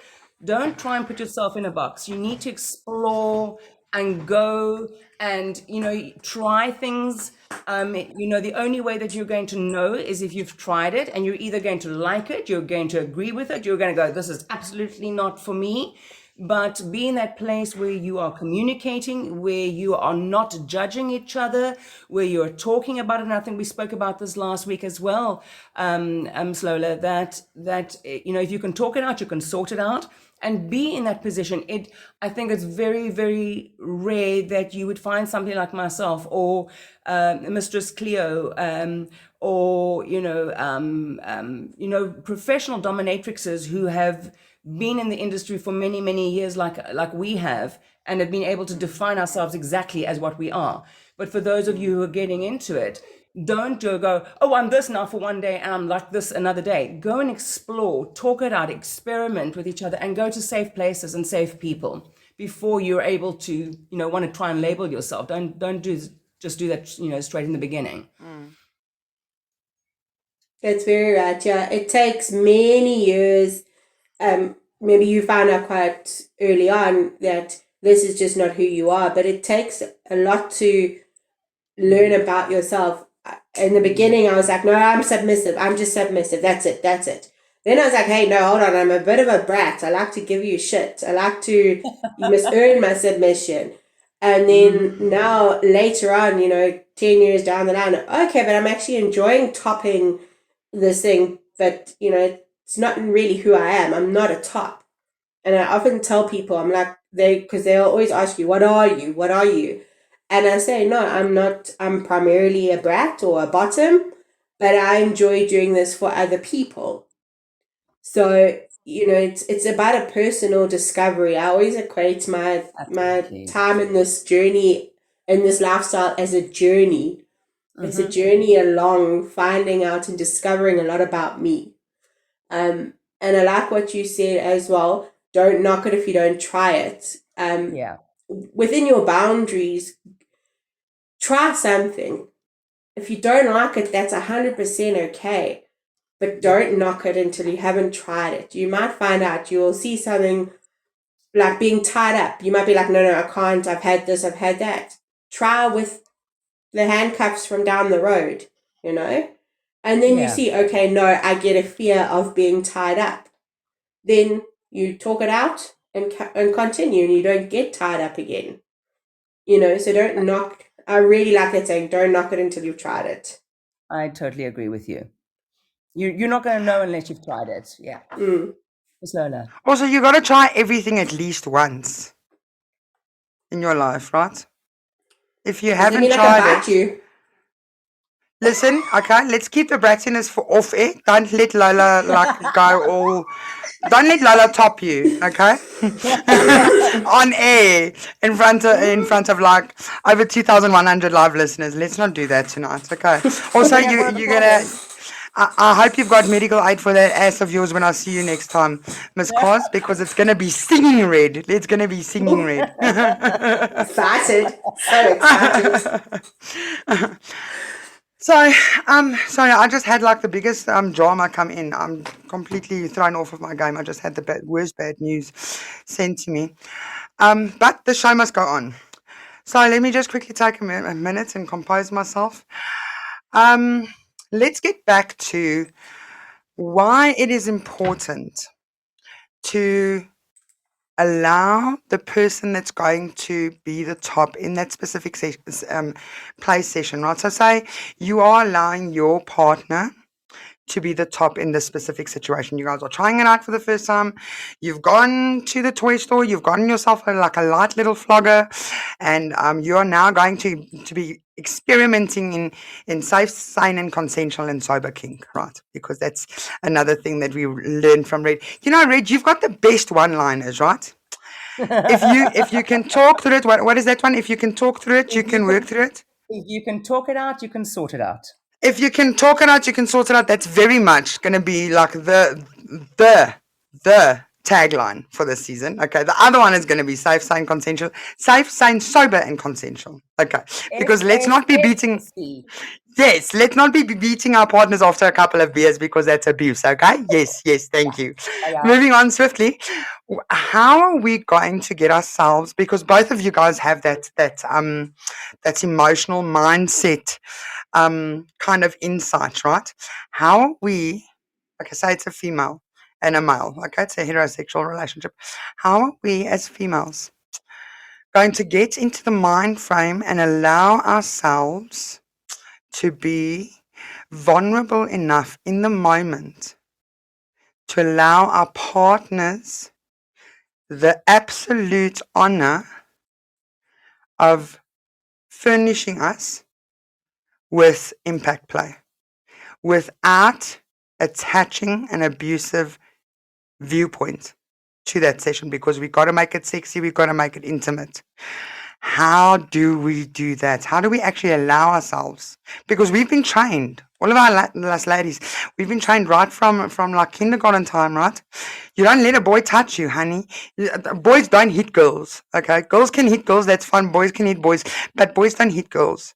don't try and put yourself in a box. You need to explore and go and, try things. The only way that you're going to know is if you've tried it, and you're either going to like it, you're going to agree with it, you're going to go, this is absolutely not for me. But be in that place where you are communicating, where you are not judging each other, where you're talking about it. And I think we spoke about this last week as well, Lola, that if you can talk it out, you can sort it out, and be in that position. I think it's very, very rare that you would find somebody like myself or Mistress Cleo, or professional dominatrixes who have been in the industry for many, many years like we have, and have been able to define ourselves exactly as what we are. But for those of you who are getting into it, don't go, oh, I'm this now for one day and I'm like this another day. Go and explore, talk it out, experiment with each other, and go to safe places and safe people before you're able to, want to try and label yourself. Don't just do that, straight in the beginning. That's very right. Yeah, it takes many years. Maybe you found out quite early on that this is just not who you are, but it takes a lot to learn about yourself. In the beginning, I was like, no, I'm submissive. I'm just submissive. That's it. Then I was like, hey, no, hold on. I'm a bit of a brat. I like to give you shit. You must earn my submission. And then now later on, 10 years down the line, okay, but I'm actually enjoying topping this thing, but it's not really who I am. I'm not a top. And I often tell people, I'm like, because they'll always ask you, what are you? And I say, no, I'm not. I'm primarily a brat or a bottom, but I enjoy doing this for other people. So, it's about a personal discovery. I always equate my time in this journey, in this lifestyle, as a journey. It's a journey along finding out and discovering a lot about me. And I like what you said as well. Don't knock it if you don't try it. Within your boundaries, try something. If you don't like it, that's 100% okay. But don't knock it until you haven't tried it. You might find out, you will see something like being tied up. You might be like, no, I can't. I've had this, I've had that. Try with the handcuffs from down the road, And then you see, okay, no, I get a fear of being tied up. Then you talk it out and continue, and you don't get tied up again. So don't knock. I really like that saying, don't knock it until you've tried it. I totally agree with you. You're not going to know unless you've tried it. Yeah. Lola. Also, you got to try everything at least once in your life, right? If you haven't tried it. Listen, okay, let's keep the brattiness for off air. Don't let Lola go all. Don't let Lola top you, okay? On air, in front of like over 2,100 live listeners. Let's not do that tonight, okay? Also, you're gonna. I hope you've got medical aid for that ass of yours when I see you next time, Miss Carz, because it's gonna be singing red. It's gonna be singing red. Excited, so excited. So, sorry, I just had like the biggest drama come in. I'm completely thrown off of my game. I just had the worst bad news sent to me. But the show must go on. So let me just quickly take a minute and compose myself. Let's get back to why it is important to allow the person that's going to be the top in that specific play session, right? So say you are allowing your partner to be the top in this specific situation. You guys are trying it out for the first time. You've gone to the toy store. You've gotten yourself a light little flogger, and you are now going to be experimenting in safe, sane, and consensual and sober kink, right? Because that's another thing that we learned from Red. You know, Red, you've got the best one-liners, right? If you can talk through it, what is that one? If you can talk through it, you can work through it. If you can talk it out, you can sort it out. If you can talk it out, you can sort it out. That's very much going to be like the tagline for this season. Okay, the other one is going to be safe, sane, consensual. Safe, sane, sober, and consensual. Okay, because let's not be beating. Yes, let's not be beating our partners after a couple of beers because that's abuse. Okay. Yes. Thank you. Moving on swiftly. How are we going to get ourselves? Because both of you guys have that emotional mindset. Kind of insight, right? How are we, okay, say it's a female and a male, okay, it's a heterosexual relationship. How are we as females going to get into the mind frame and allow ourselves to be vulnerable enough in the moment to allow our partners the absolute honor of furnishing us with impact play without attaching an abusive viewpoint to that session, because we got to make it sexy, we got to make it intimate. How do we do that? How do we actually allow ourselves? Because we've been trained, all of our ladies, we've been trained right from like kindergarten time, right? You don't let a boy touch you, honey. Boys don't hit girls, okay? Girls can hit girls, that's fun. Boys can hit boys, but boys don't hit girls.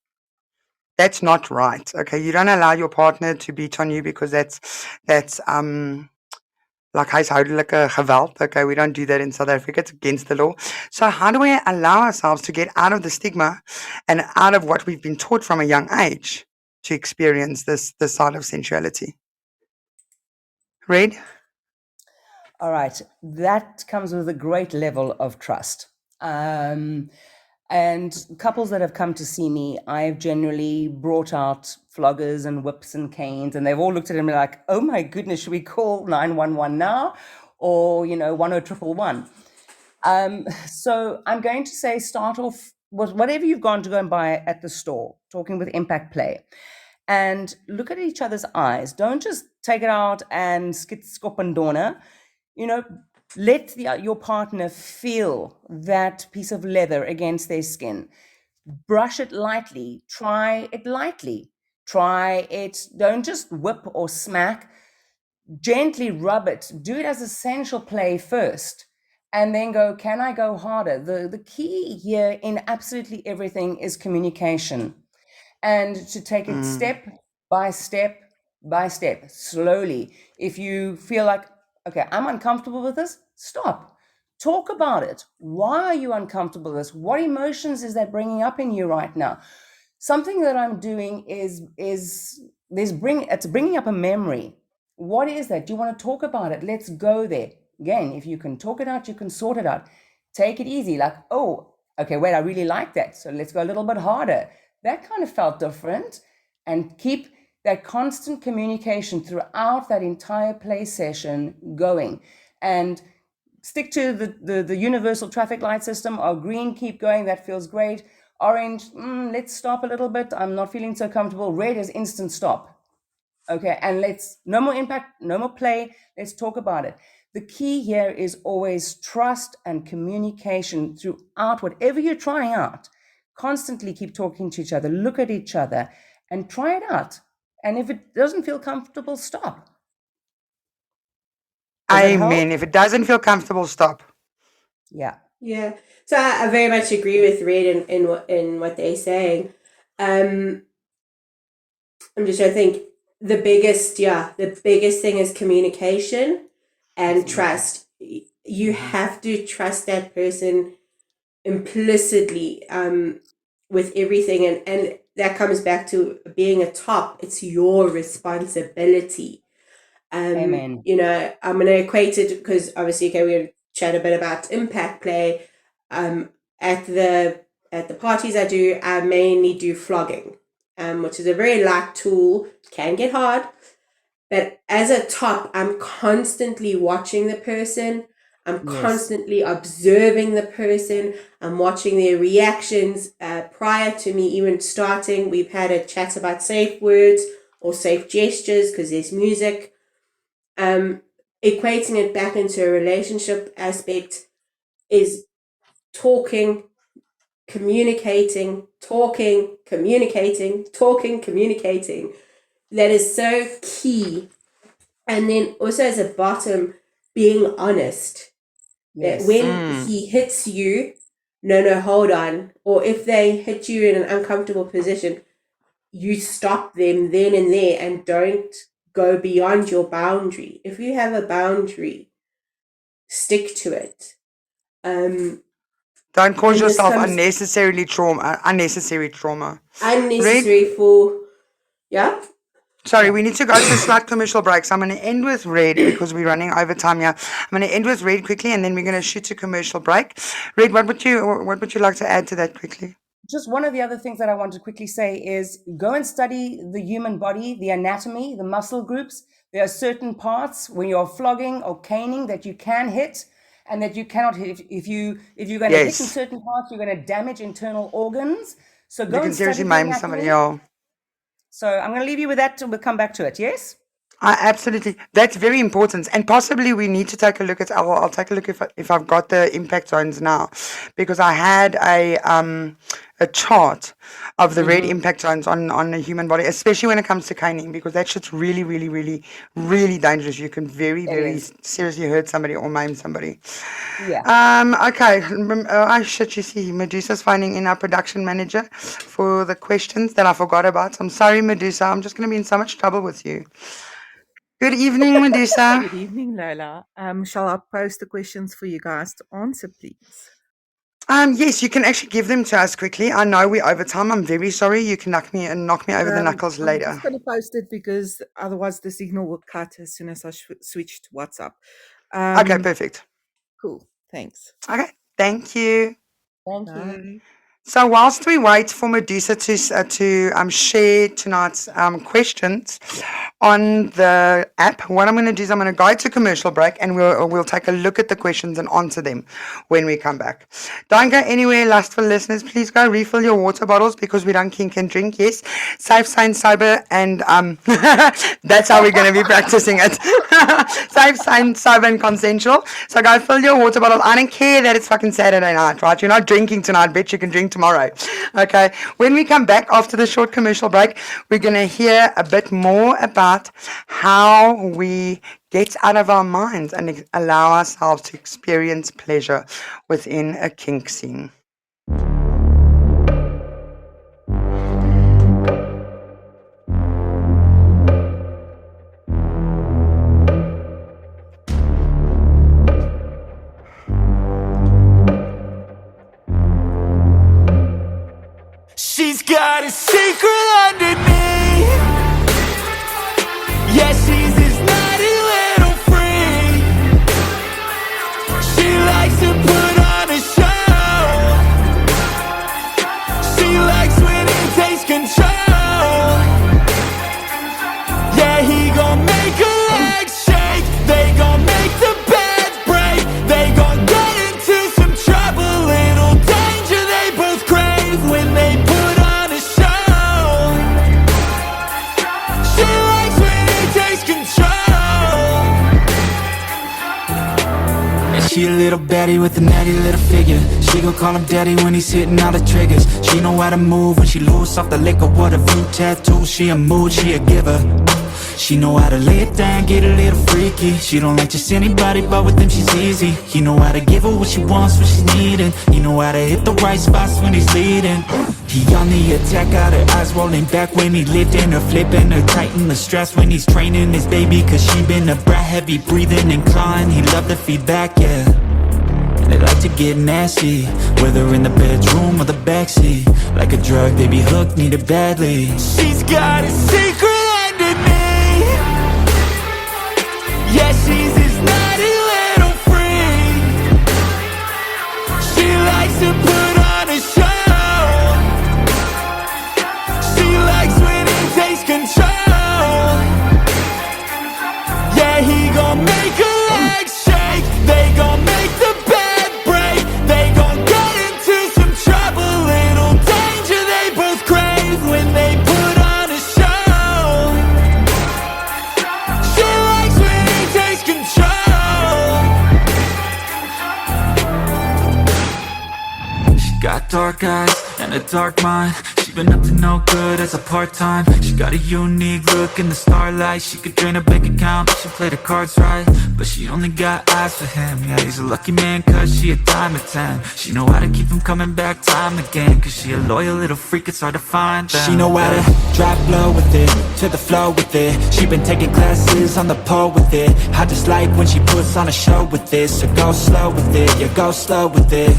That's not right, okay? You don't allow your partner to beat on you because that's like huishoudelike geweld. Okay, we don't do that in South Africa. It's against the law. So how do we allow ourselves to get out of the stigma and out of what we've been taught from a young age to experience this side of sensuality? Red? All right, that comes with a great level of trust. And couples that have come to see me, I've generally brought out floggers and whips and canes, and they've all looked at him like, oh my goodness, should we call 911 now? Or, 10111. So I'm going to say start off with whatever you've gone to go and buy at the store, talking with impact play. And look at each other's eyes. Don't just take it out and skop and donna. Let your partner feel that piece of leather against their skin. Brush it lightly. Try it lightly. Try it. Don't just whip or smack. Gently rub it. Do it as a sensual play first. And then go, can I go harder? The key here in absolutely everything is communication. And to take it step by step by step, slowly. If you feel like, okay, I'm uncomfortable with this, stop. Talk about it. Why are you uncomfortable with this? What emotions is that bringing up in you right now? Something that I'm doing is bringing up a memory. What is that? Do you want to talk about it? Let's go there. Again, if you can talk it out, you can sort it out. Take it easy. Like, oh, okay, wait, I really like that. So let's go a little bit harder. That kind of felt different. And keep that constant communication throughout that entire play session going, and stick to the universal traffic light system. Green, keep going, that feels great. Orange, let's stop a little bit, I'm not feeling so comfortable. Red is instant stop. Okay, and no more impact, no more play, let's talk about it. The key here is always trust and communication throughout whatever you're trying out. Constantly keep talking to each other, look at each other, and try it out. And if it doesn't feel comfortable, stop. Amen. If it doesn't feel comfortable, stop. Yeah. Yeah. So I very much agree with Red in what they're saying. I'm just trying to think. The biggest thing is communication and trust. You have to trust that person implicitly with everything, and that comes back to being a top. It's your responsibility. Amen. You know, I'm going to equate it because obviously, okay, we're going to chat a bit about impact play. At the parties I do, I mainly do flogging, which is a very light tool. Can get hard, but as a top, I'm constantly watching the person. I'm constantly observing the person. I'm watching their reactions. Prior to me even starting, we've had a chat about safe words or safe gestures because there's music. Equating it back into a relationship aspect is talking, communicating. That is so key. And then also as a bottom, being honest. That when he hits you, no, hold on. Or if they hit you in an uncomfortable position, you stop them then and there and don't go beyond your boundary. If you have a boundary, stick to it. Don't cause yourself unnecessary trauma. Unnecessary for, yeah? Sorry, we need to go to a slight commercial break. So I'm going to end with Red because we're running over time here. I'm going to end with Red quickly, and then we're going to shoot to commercial break. Red, what would you like to add to that quickly? Just one of the other things that I want to quickly say is go and study the human body, the anatomy, the muscle groups. There are certain parts when you're flogging or caning that you can hit and that you cannot hit. If you're going to hit in certain parts, you're going to damage internal organs. So go and study the anatomy. Somebody else. So I'm going to leave you with that. We'll come back to it. Yes? Absolutely. That's very important. And possibly we need to take a look at, I'll take a look if I've got the impact zones now, because I had a chart of the red impact zones on the human body, especially when it comes to caning, because that shit's really, really, really, really dangerous. You can very, very seriously hurt somebody or maim somebody. Yeah. Okay. You see, Medusa's phoning in, our production manager, for the questions that I forgot about. I'm sorry, Medusa. I'm just going to be in so much trouble with you. Good evening, Medusa. Good evening, Lola. Shall I post the questions for you guys to answer, please? Yes, you can actually give them to us quickly. I know we're over time. I'm very sorry. You can knock me over the knuckles later. I'm just going to post it because otherwise the signal will cut as soon as I switch to WhatsApp. Okay, perfect. Cool. Thanks. Okay, thank you. Thank you. So whilst we wait for Medusa to share tonight's questions on the app, what I'm going to do is I'm going to go to commercial break and we'll take a look at the questions and answer them when we come back. Don't go anywhere, lustful listeners. Please go refill your water bottles because we don't kink and drink. Yes, safe, sane, sober, and that's how we're going to be practicing it. Safe, sane, sober, and consensual. So go fill your water bottle. I don't care that it's fucking Saturday night, right? You're not drinking tonight. Bet you can drink tomorrow. Okay. When we come back after the short commercial break, we're going to hear a bit more about how we get out of our minds and allow ourselves to experience pleasure within a kink scene. She's got a secret underneath. Yeah, she's this naughty little freak. She likes to put on a show. She likes when he takes control. Yeah, he gon' make her legs shake. They gon' make the bed break. They gon' get into some trouble. Little danger they both crave when they put on a show. She likes when he takes control. And she a little baddie with a natty little figure. She gon' call him daddy when he's hitting all the triggers. She know how to move when she loose off the liquor. What a view tattoo, she a mood, she a giver. She know how to lay it down, get a little freaky. She don't like just anybody, but with them she's easy. He know how to give her what she wants, what she's needing. He know how to hit the right spots when he's leading. He on the attack, got her eyes rolling back when he lifting her, flipping her, tighten the straps when he's training his baby. Cause she been a brat, heavy breathing and clawing. He love the feedback, yeah. And they like to get nasty, whether in the bedroom or the backseat. Like a drug, they be hooked, need it badly. She's got a secret underneath. Yeah, she's his naughty little freak. She likes to put on a show. Control. Yeah, he gon' make her legs shake. They gon' make the bed break. They gon' get into some trouble. Little danger they both crave when they put on a show. She likes when he takes control. She got dark eyes and a dark mind. She been up to no good as a part-time. She got a unique look in the starlight. She could drain a bank account, she played her cards right. But she only got eyes for him. Yeah, he's a lucky man cause she a dime at 10. She know how to keep him coming back time again. Cause she a loyal little freak, it's hard to find them. She know how to drop low with it, to the flow with it. She been taking classes on the pole with it. I just like when she puts on a show with this. So go slow with it, yeah, go slow with it.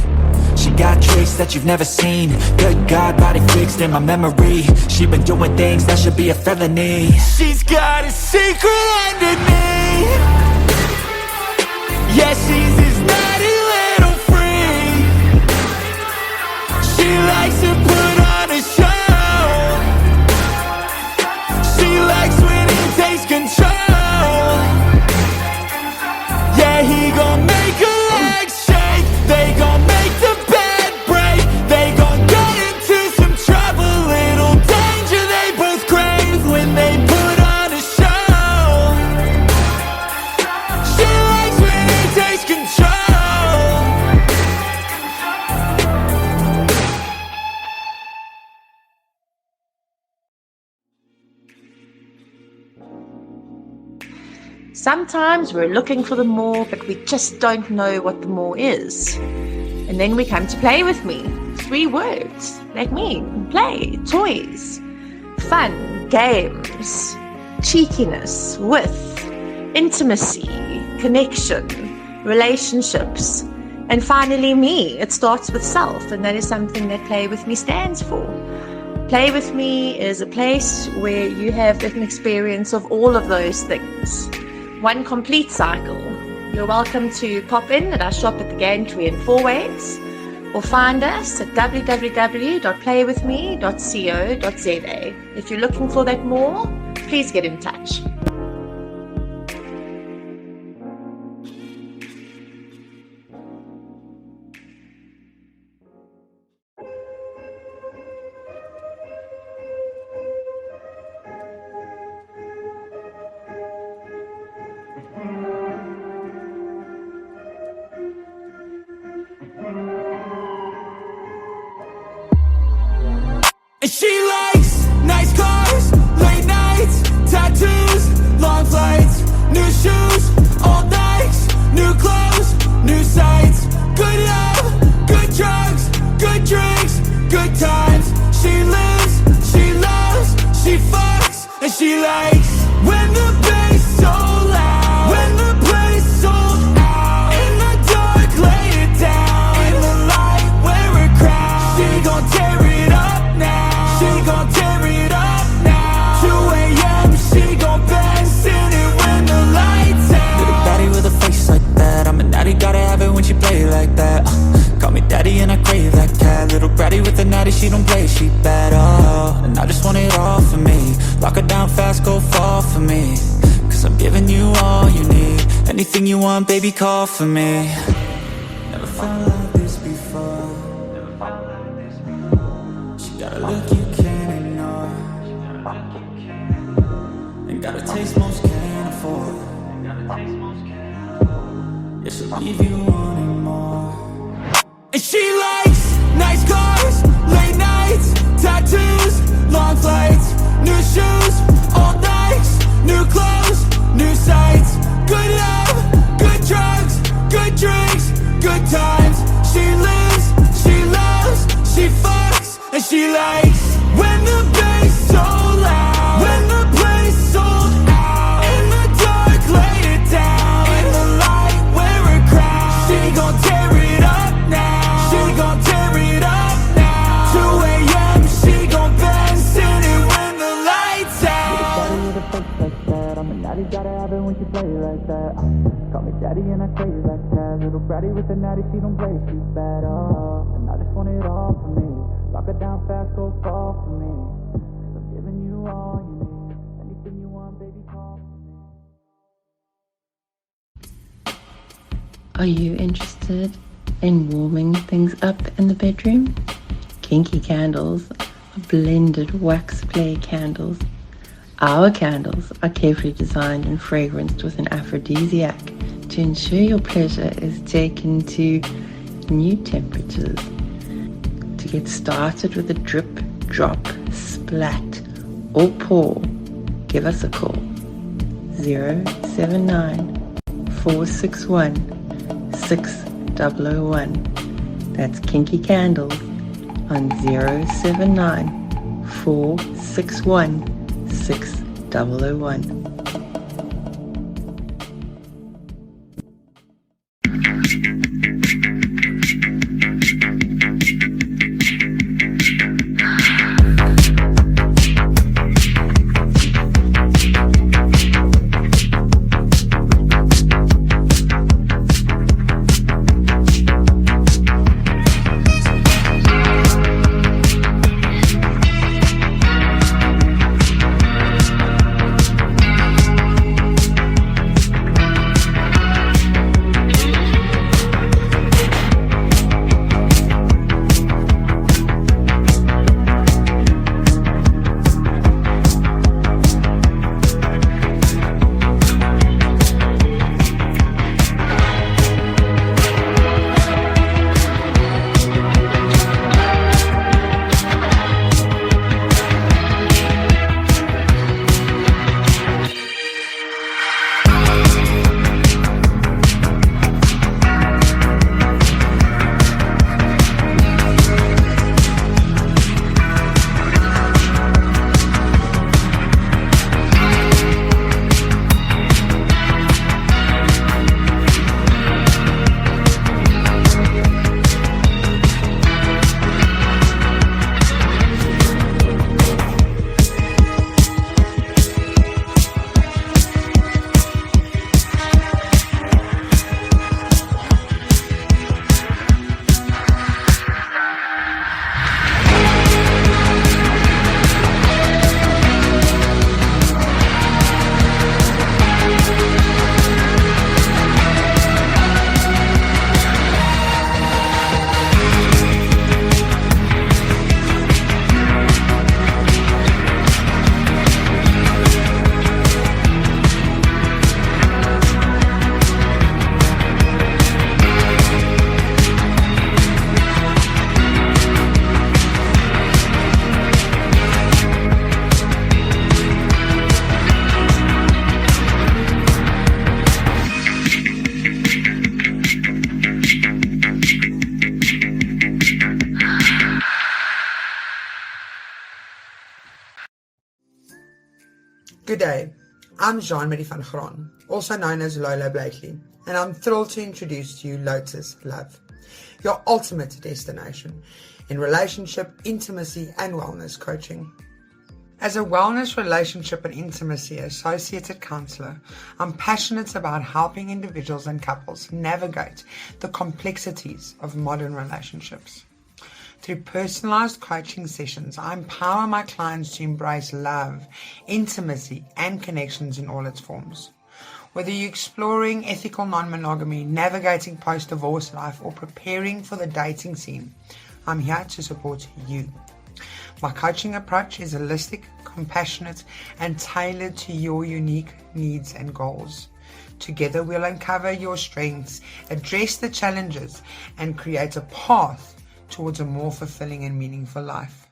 She got tricks that you've never seen. Good God, body fixed in my memory. She been doing things that should be a felony. She's got a secret underneath. Yeah, she's his naughty little freak. She likes to put on a show. She likes when he takes control. Yeah, he gon' make her legs shake. They gon' make the bed break. They gon' get into some trouble. Little danger they both crave when they put on a show. She likes when he takes control. Sometimes we're looking for the more, but we just don't know what the more is. And then we come to play with me. 3 words, like me, play, toys, fun, games, cheekiness, with, intimacy, connection, relationships, and finally me. It starts with self, and that is something that Play With Me stands for. Play With Me is a place where you have an experience of all of those things. One complete cycle. You're welcome to pop in at our shop at the Gantry in Fourways, or find us at www.playwithme.co.za. If you're looking for that more, please get in touch. And she likes nice cars, late nights, tattoos, long flights, new shoes, old Nikes, new clothes, new sights, good love, good drugs, good drinks, good times. She lives, she loves, she fucks, and she likes when the bass so loud, when the place sold out, in the dark lay it down, in the light wear a crown. She gon' tear it up now. She gon' tear it up now. 2 a.m. she gon' bang, sing it when the lights out. Little baddie with a face like that, I'm a natty, gotta have it when she play like that. Call me daddy and I crave that cat. Little bratty with a natty, she don't play, she bad, oh. And I just want it all for me. Lock her down fast, go fall for me. Cause I'm giving you all you need. Anything you want, baby, call for me. Never felt like this before. She got a look you can't ignore, and got a taste most can't afford. Yeah, she'll leave you wanting more. And she likes nice cars, late nights, tattoos, long flights, new shoes, old Nikes, new clothes, new sights, good love, good drugs, good drinks, good times. She lives, she loves, she fucks, and she likes like that. Call me daddy and I tell you like that. Little bratty with the natty, she don't play, she's bad, and I just want it all for me. Lock her down fast, go fall for me. 'Cause I'm giving you all you need. Anything you want, baby, call for me. Are you interested in warming things up in the bedroom? Kinky candles are blended wax play candles. Our candles are carefully designed and fragranced with an aphrodisiac to ensure your pleasure is taken to new temperatures. To get started with a drip, drop, splat, or pour, give us a call. 079 461 6001. That's Kinky Candles on 079 461 6001. Good day, I'm Jean-Marie van Graan, also known as Lola Blakely, and I'm thrilled to introduce to you Lotus Love, your ultimate destination in relationship, intimacy, and wellness coaching. As a wellness, relationship, and intimacy associated counselor, I'm passionate about helping individuals and couples navigate the complexities of modern relationships. Through personalized coaching sessions, I empower my clients to embrace love, intimacy, and connections in all its forms. Whether you're exploring ethical non-monogamy, navigating post-divorce life, or preparing for the dating scene, I'm here to support you. My coaching approach is holistic, compassionate, and tailored to your unique needs and goals. Together, we'll uncover your strengths, address the challenges, and create a path towards a more fulfilling and meaningful life.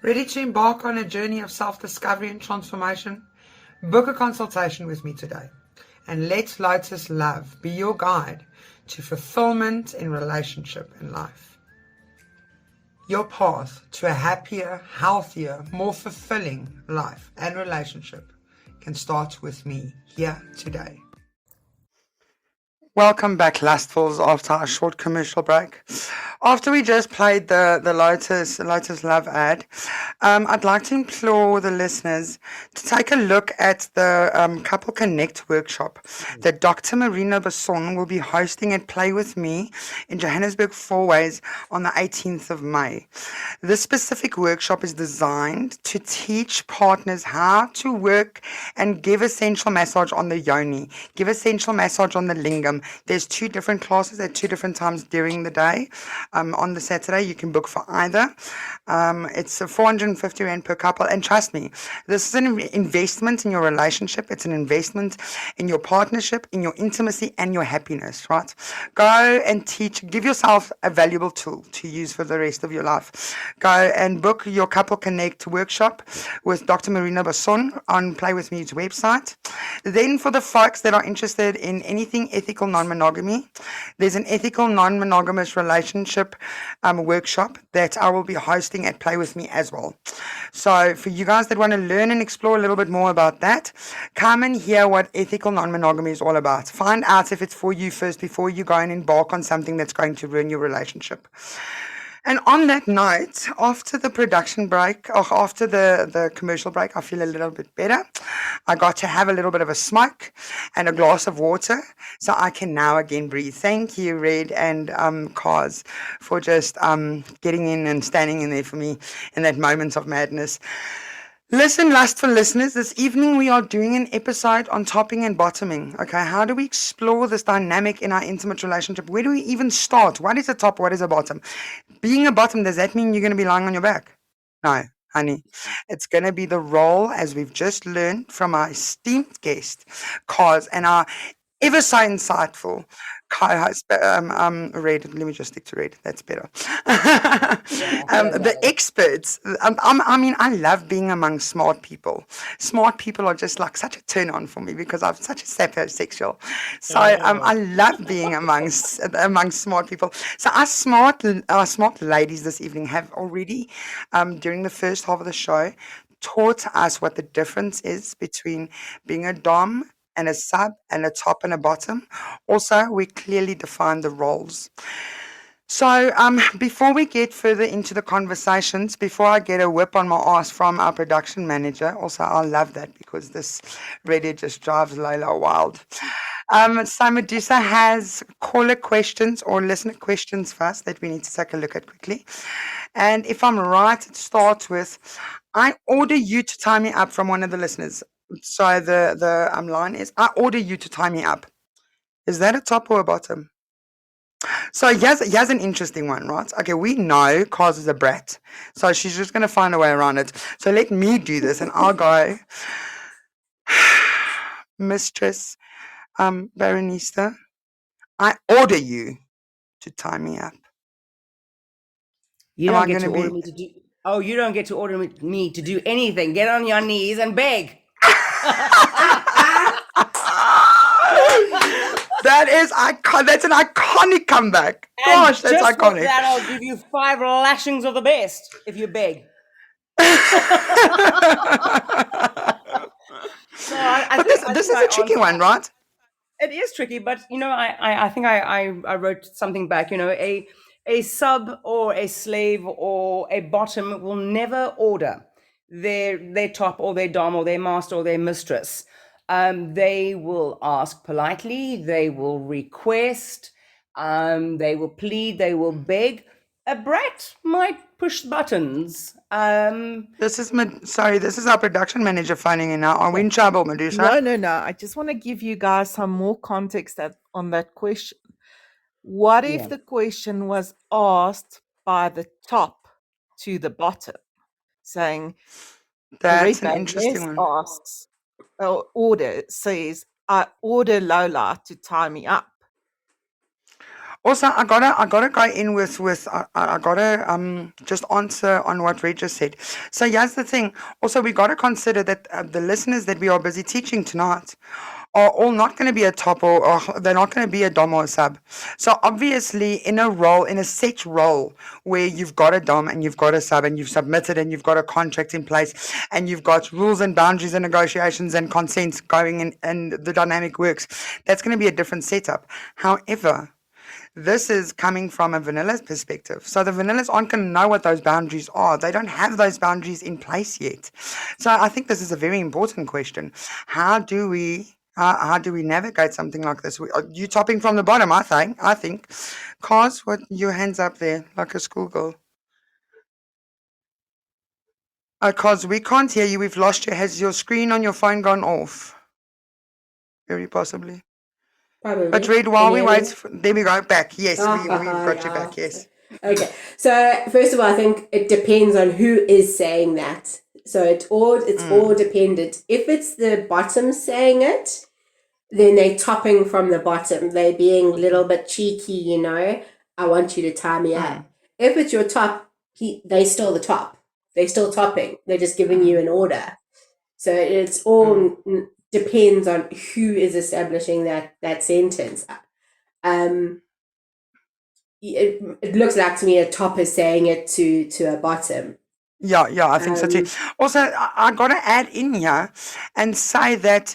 Ready to embark on a journey of self-discovery and transformation? Book a consultation with me today, and let Lotus Love be your guide to fulfillment in relationship and life. Your path to a happier, healthier, more fulfilling life and relationship can start with me here today. Welcome back, Lustfuls, after our short commercial break. After we just played the Lotus Love ad, I'd like to implore the listeners to take a look at the Couple Connect workshop that Dr. Marina Basson will be hosting at Play With Me in Johannesburg Fourways on the 18th of May. This specific workshop is designed to teach partners how to work and give a sensual massage on the yoni, give a sensual massage on the lingam. There's 2 different classes at 2 different times during the day. On the Saturday, you can book for either. It's 450 Rand per couple. And trust me, this is an investment in your relationship. It's an investment in your partnership, in your intimacy, and your happiness, right? Go and teach. Give yourself a valuable tool to use for the rest of your life. Go and book your Couple Connect workshop with Dr. Marina Basson on Play With Me's website. Then for the folks that are interested in anything ethical non-monogamy, there's an ethical non-monogamous relationship workshop that I will be hosting at Play With Me as well. So for you guys that want to learn and explore a little bit more about that, come and hear what ethical non-monogamy is all about. Find out if it's for you first before you go and embark on something that's going to ruin your relationship. And on that note, after the production break, or after the commercial break, I feel a little bit better. I got to have a little bit of a smoke and a glass of water, so I can now again breathe. Thank you, Red and Carz, for just getting in and standing in there for me in that moment of madness. Listen, lustful listeners, this evening we are doing an episode on topping and bottoming. Okay, how do we explore this dynamic in our intimate relationship? Where do we even start? What is a top? What is a bottom? Being a bottom, does that mean you're going to be lying on your back? No, honey. It's going to be the role, as we've just learned from our esteemed guest, Carz, and our ever so insightful co-host, Red. Let me just stick to Red. That's better. The experts. I mean, I love being among smart people. Smart people are just like such a turn on for me because I'm such a sapiosexual. So I love being among smart people. So our smart ladies this evening have already, during the first half of the show, taught us what the difference is between being a dom and a sub and a top and a bottom. Also, we clearly define the roles. So before we get further into the conversations, before I get a whip on my ass from our production manager, also I love that because this really just drives Lola wild. So Medusa has caller questions or listener questions first that we need to take a look at quickly. And if I'm right, it starts with, I order you to tie me up, from one of the listeners. So the line is, I order you to tie me up. Is that a top or a bottom? So here's an interesting one, right? Okay, we know Carz is a brat, so she's just going to find a way around it. So let me do this, and I'll go, Mistress Baronista, I order you to tie me up. You don't get to order me to do. Oh, you don't get to order me to do anything. Get on your knees and beg. That is iconic. That's an iconic comeback. Gosh, that's just iconic. For that, I'll give you 5 lashings of the best if you beg. This is a tricky one, right? It is tricky, but you know, I think I wrote something back. You know, a sub or a slave or a bottom will never order their top or their dom or their master or their mistress. They will ask politely, they will request, they will plead, they will beg. A brat might push buttons. This is our production manager phoning in now. Are we in trouble, Medusa? No. I just want to give you guys some more context on that question. What if the question was asked by the top to the bottom, saying, That's an interesting one. Asks, says, I order Lola to tie me up. Also, I gotta go in with I gotta just answer on what Ray just said. So here's the thing. Also, we gotta consider that the listeners that we are busy teaching tonight are all not going to be a top or they're not going to be a dom or a sub. So obviously in a set role where you've got a dom and you've got a sub and you've submitted and you've got a contract in place and you've got rules and boundaries and negotiations and consent going in and the dynamic works, that's going to be a different setup. However, this is coming from a vanilla perspective. So the vanillas aren't going to know what those boundaries are. They don't have those boundaries in place yet. So I think this is a very important question. How do we navigate something like this? You topping from the bottom, I think. Carz, what your hands up there like a schoolgirl? Carz, we can't hear you. We've lost you. Has your screen on your phone gone off? Very possibly. Probably. But Red, while we wait, there we go, back. Yes, we've got you back, yes. Okay, so first of all, I think it depends on who is saying that. So it's all dependent. If it's the bottom saying it, then they're topping from the bottom. They're being a little bit cheeky, I want you to tie me up. If it's your top, they still the top. They're still topping. They're just giving you an order. So it's all depends on who is establishing that sentence. It looks like to me a top is saying it to a bottom. Yeah, I think so too. Also, I got to add in here and say that,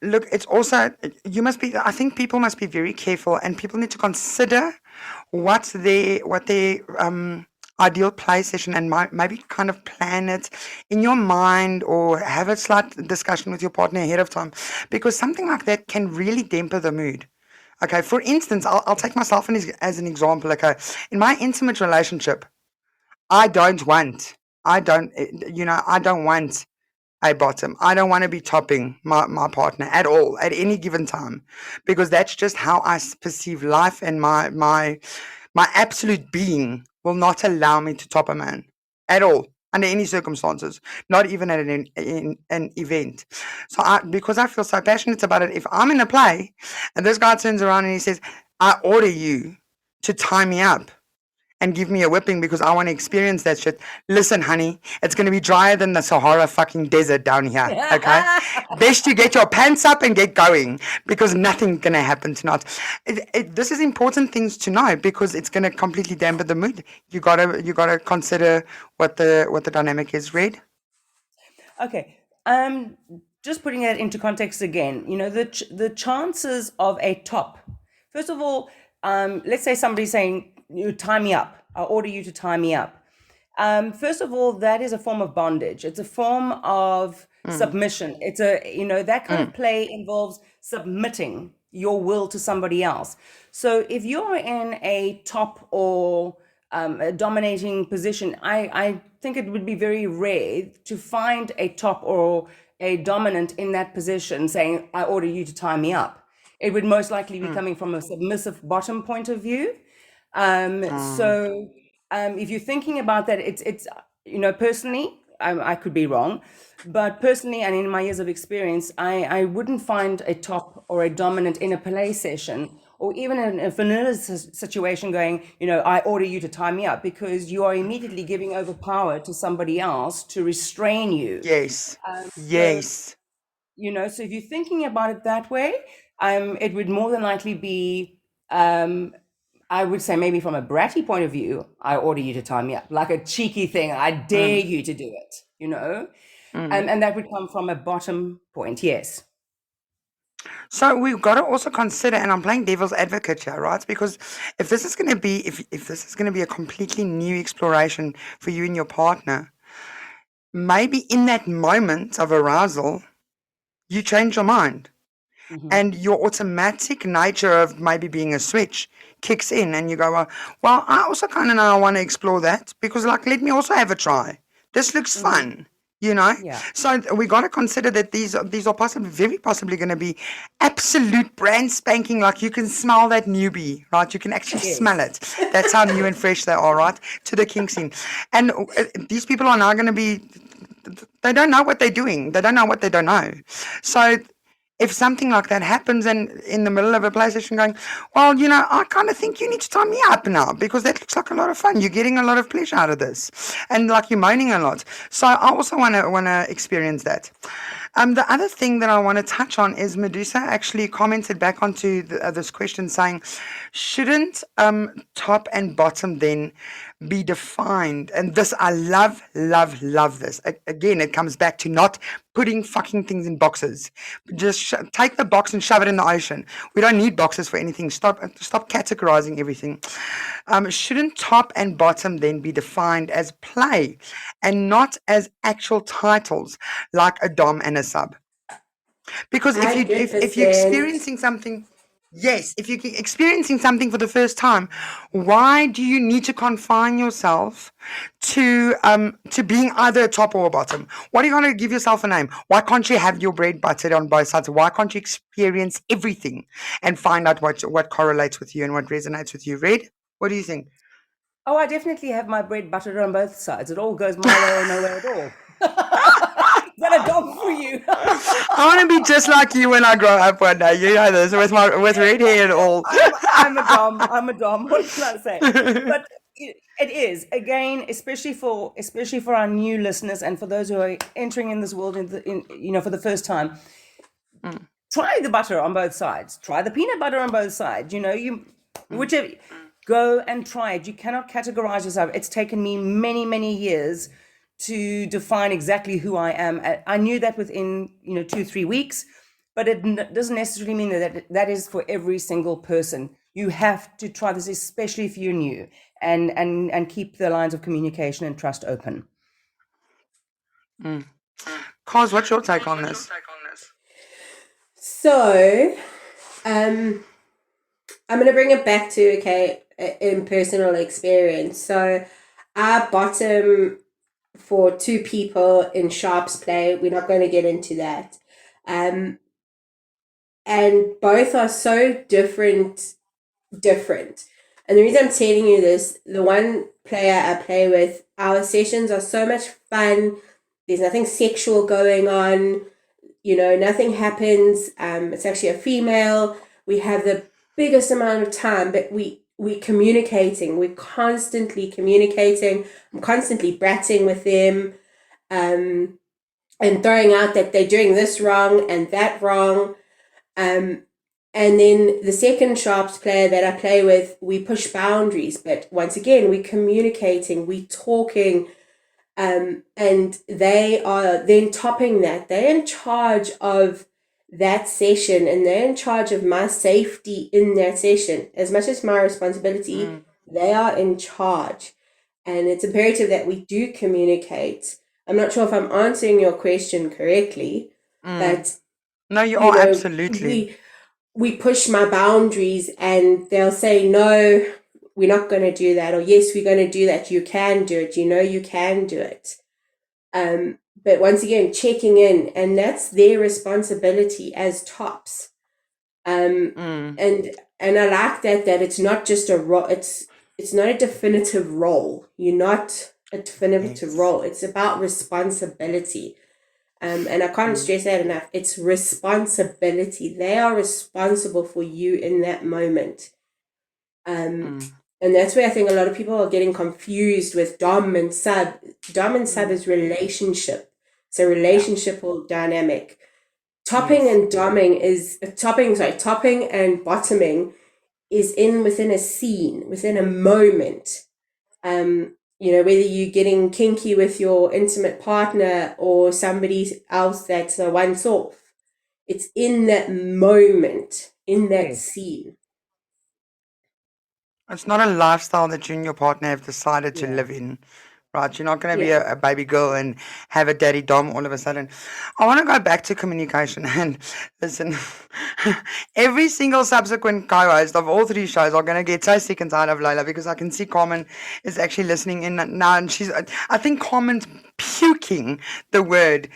look, it's also, I think people must be very careful and people need to consider what their ideal play session and maybe kind of plan it in your mind or have a slight discussion with your partner ahead of time, because something like that can really damper the mood. Okay, for instance, I'll take myself as an example. Okay, in my intimate relationship, I don't want a bottom. I don't want to be topping my partner at all at any given time, because that's just how I perceive life, and my absolute being will not allow me to top a man at all under any circumstances, not even at an event. So because I feel so passionate about it, if I'm in a play and this guy turns around and he says, I order you to tie me up and give me a whipping because I want to experience that shit. Listen, honey, it's going to be drier than the Sahara fucking desert down here, okay? Best you get your pants up and get going, because nothing's going to happen tonight. This is important things to know, because it's going to completely dampen the mood. You gotta consider what the dynamic is. Red? Okay. Just putting it into context again, the chances of a top. First of all, let's say somebody's saying, you tie me up. I order you to tie me up. First of all, that is a form of bondage. It's a form of submission. It's that kind of play involves submitting your will to somebody else. So if you're in a top or a dominating position, I think it would be very rare to find a top or a dominant in that position saying, I order you to tie me up. It would most likely be coming from a submissive bottom point of view. So if you're thinking about that, it's personally, I could be wrong, but personally, and in my years of experience, I wouldn't find a top or a dominant in a play session, or even in a vanilla situation going, I order you to tie me up, because you are immediately giving over power to somebody else to restrain you. Yes. So if you're thinking about it that way, it would more than likely be, I would say maybe from a bratty point of view, I order you to tie me up, like a cheeky thing. I dare you to do it, and that would come from a bottom point. Yes. So we've got to also consider, and I'm playing devil's advocate here, right? Because if this is going to be, if this is going to be a completely new exploration for you and your partner, maybe in that moment of arousal, you change your mind. And your automatic nature of maybe being a switch kicks in, and you go, well, I also kind of know I want to explore that, because let me also have a try. This looks fun, Yeah. So we got to consider that these are very possibly going to be absolute brand spanking. Like, you can smell that newbie, right? You can actually smell it. That's how new and fresh they are, right? To the kink scene. And these people are now going to be, they don't know what they're doing. They don't know what they don't know. So if something like that happens and in the middle of a play session going, well, I kind of think you need to tie me up now because that looks like a lot of fun. You're getting a lot of pleasure out of this. And like you're moaning a lot. So I also want to experience that. The other thing that I want to touch on is Medusa actually commented back onto this question saying, shouldn't top and bottom then be defined? And this, I love this. Again, it comes back to not putting fucking things in boxes. Just take the box and shove it in the ocean. We don't need boxes for anything. Stop categorizing everything. Shouldn't top and bottom then be defined as play and not as actual titles like a dom and a sub? Because if you're 100%. experiencing something, yes, if you're experiencing something for the first time, why do you need to confine yourself to being either a top or a bottom? Why do you want to give yourself a name? Why can't you have your bread buttered on both sides? Why can't you experience everything and find out what correlates with you and what resonates with you? Red, what do you think? Oh, I definitely have my bread buttered on both sides. It all goes my way or no way at all. Is that a dom for you? I want to be just like you when I grow up one day. You know this, with red hair and all. I'm a dom. What can I say? But it is, again, especially for our new listeners and for those who are entering in this world for the first time. Try the butter on both sides. Try the peanut butter on both sides. Whichever. Go and try it. You cannot categorize yourself. It's taken me many, many years to define exactly who I am. I knew that within 2-3 weeks, but it doesn't necessarily mean that is for every single person. You have to try this, especially if you're new, and keep the lines of communication and trust open. Carz, what's your take on this? So, I'm going to bring it back to, in personal experience. So, our bottom for 2 people in sharps play, we're not going to get into that. And both are so different. And the reason I'm telling you this, the one player I play with, our sessions are so much fun. There's nothing sexual going on. Nothing happens. It's actually a female. We have the biggest amount of time, but we're communicating. We're constantly communicating. I'm constantly bratting with them, and throwing out that they're doing this wrong and that wrong. And then the second sharps player that I play with, we push boundaries. But once again, we're communicating, we're talking, and they are then topping that. They're in charge of that session, and they're in charge of my safety in that session. As much as my responsibility, they are in charge. And it's imperative that we do communicate. I'm not sure if I'm answering your question correctly, but no, you are absolutely. We push my boundaries, and they'll say, no, we're not going to do that, or yes, we're going to do that. You can do it. You can do it. But once again, checking in, and that's their responsibility as tops. And I like that it's not just a role. It's not a definitive role. You're not a definitive role. It's about responsibility. And I can't stress that enough. It's responsibility. They are responsible for you in that moment. And that's where I think a lot of people are getting confused with dom and sub. Dom and sub is relationship. It's a relationship dynamic. Topping and bottoming is within a scene, within a moment. Whether you're getting kinky with your intimate partner or somebody else that's a once off, it's in that moment, in that scene. It's not a lifestyle that you and your partner have decided to live in. Right, you're not going to be a baby girl and have a daddy dom all of a sudden. I want to go back to communication and listen. Every single subsequent co-host of all 3 shows are going to get so sick and tired of Lola, because I can see Carmen is actually listening in now, and I think Carmen's puking the word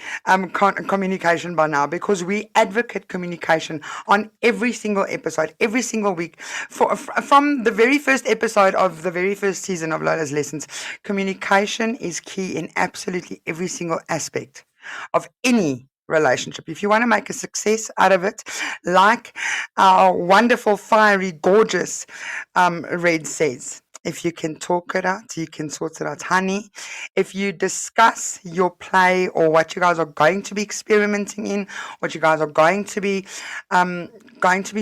communication by now, because we advocate communication on every single episode, every single week. From the very first episode of the very first season of Lola's Lessons, communication is key in absolutely every single aspect of any relationship, if you want to make a success out of it, like our wonderful, fiery, gorgeous Red says, if you can talk it out, you can sort it out, honey. If you discuss your play or what you guys are going to be experimenting in, what you guys are going to be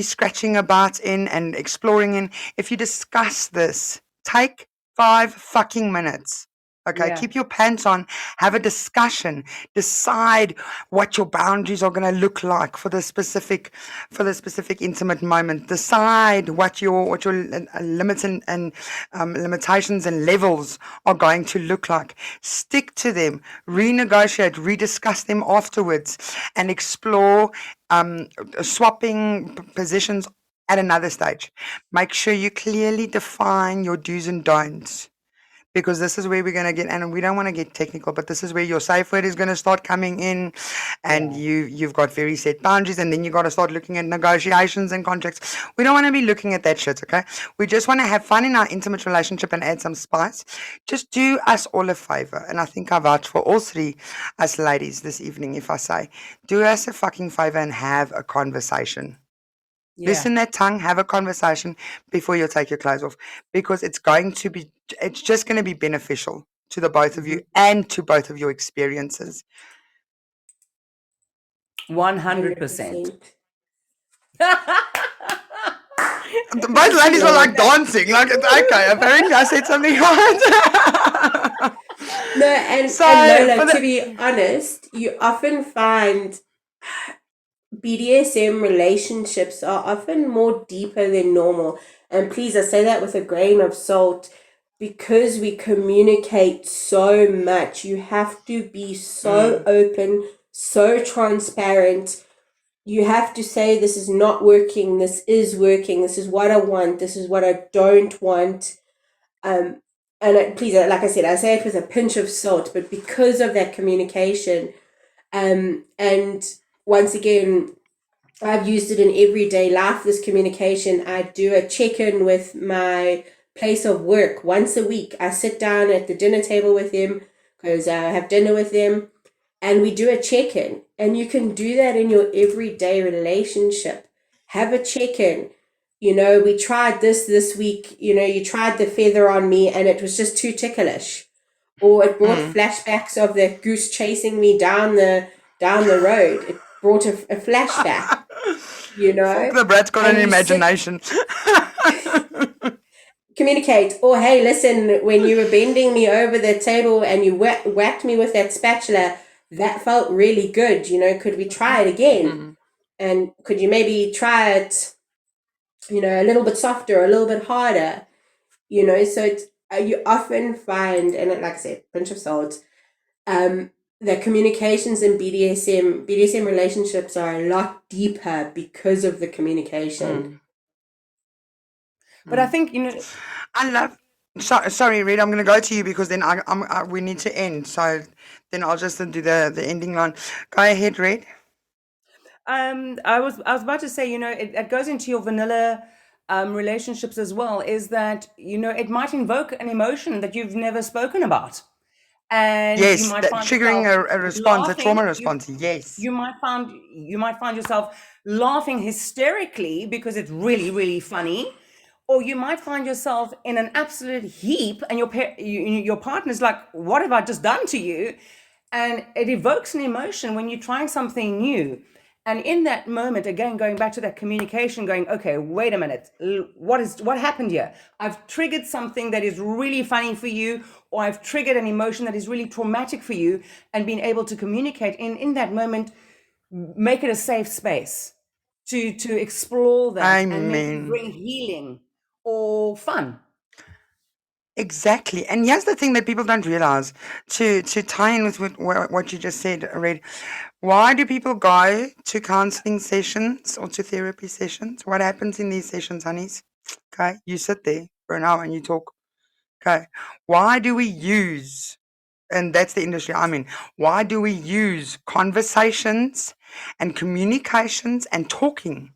scratching about in and exploring in, if you discuss this, take 5 fucking minutes. Okay, Yeah. keep your pants on, have a discussion, decide what your boundaries are going to look like for the specific intimate moment. Decide what your limits and limitations and levels are going to look like. Stick to them, renegotiate, rediscuss them afterwards, and explore swapping positions at another stage. Make sure you clearly define your do's and don'ts. Because this is where we're going to get, and we don't want to get technical, but this is where your safe word is going to start coming in, and you've got very set boundaries, and then you got to start looking at negotiations and contracts. We don't want to be looking at that shit, okay? We just want to have fun in our intimate relationship and add some spice. Just do us all a favor, and I think I vouch for all three us ladies this evening if I say, do us a fucking favor and have a conversation. Yeah. Loosen that tongue, have a conversation before you take your clothes off, because it's just going to be beneficial to the both of you and to both of your experiences. 100%. Both ladies were like dancing, like it's okay. Apparently, I said something right. No, and Lola, to be honest, you often find BDSM relationships are often more deeper than normal. And please, I say that with a grain of salt, because we communicate so much. You have to be so open, so transparent. You have to say, this is not working, this is working, this is what I want, this is what I don't want. Please, like I said, I say it with a pinch of salt, but because of that communication, and once again, I've used it in everyday life, this communication. I do a check-in with my place of work once a week. I sit down at the dinner table with them, because I have dinner with them, and we do a check-in. And you can do that in your everyday relationship. Have a check-in. You know, we tried this week. You know, you tried the feather on me and it was just too ticklish. Or it brought flashbacks of the goose chasing me down the road. It brought a flashback, you know. The brat's got an imagination. Communicate. Or, hey, listen, when you were bending me over the table and you whacked me with that spatula, that felt really good. You know, could we try it again? And could you maybe try it, you know, a little bit softer, a little bit harder? You know, so it's, you often find, and like I said, pinch of salt, that communications in BDSM relationships are a lot deeper because of the communication. But I think, you know, I love. Sorry, Red. I'm going to go to you because then we need to end. So then I'll just do the ending line. Go ahead, Red. I was about to say, you know, it goes into your vanilla relationships as well. Is that, you know, it might invoke an emotion that you've never spoken about, and yes, you might find triggering a response, laughing, a trauma response. Yes, you might find yourself laughing hysterically because it's really, really funny. Or you might find yourself in an absolute heap, and your partner's like, "What have I just done to you?" And it evokes an emotion when you're trying something new. And in that moment, again, going back to that communication, going, "Okay, wait a minute, what happened here? I've triggered something that is really funny for you, or I've triggered an emotion that is really traumatic for you," and being able to communicate in that moment, make it a safe space to explore that and maybe bring healing or fun. Exactly. And here's the thing that people don't realize, to tie in with what you just said, Red. Why do people go to counseling sessions or to therapy sessions? What happens in these sessions, honeys? Okay, you sit there for an hour and you talk. Okay, why do we use, and that's the industry I'm in, why do we use conversations and communications and talking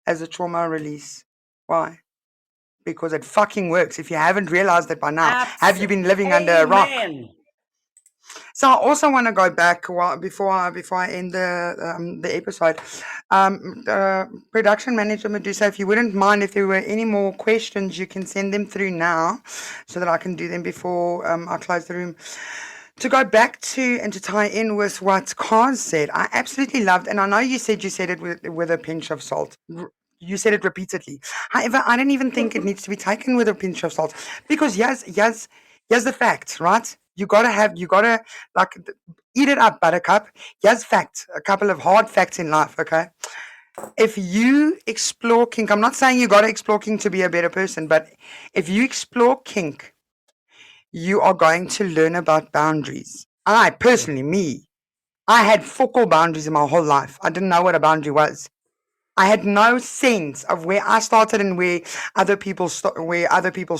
as a trauma release? Why? Because it fucking works. If you haven't realized it by now, have you been living under a rock? So I also want to go back before I end the episode. Production manager Medusa, if you wouldn't mind, if there were any more questions, you can send them through now, so that I can do them before I close the room. To go back to and to tie in with what Carz said, I absolutely loved, and I know you said it with a pinch of salt. You said it repeatedly. However, I don't even think it needs to be taken with a pinch of salt, because here's the fact, right? You gotta like eat it up, Buttercup. Here's fact, a couple of hard facts in life, okay? If you explore kink, I'm not saying you gotta explore kink to be a better person, but if you explore kink, you are going to learn about boundaries. I personally, I had fuck all boundaries in my whole life. I didn't know what a boundary was. I had no sense of where I started and where other people stopped, or where other people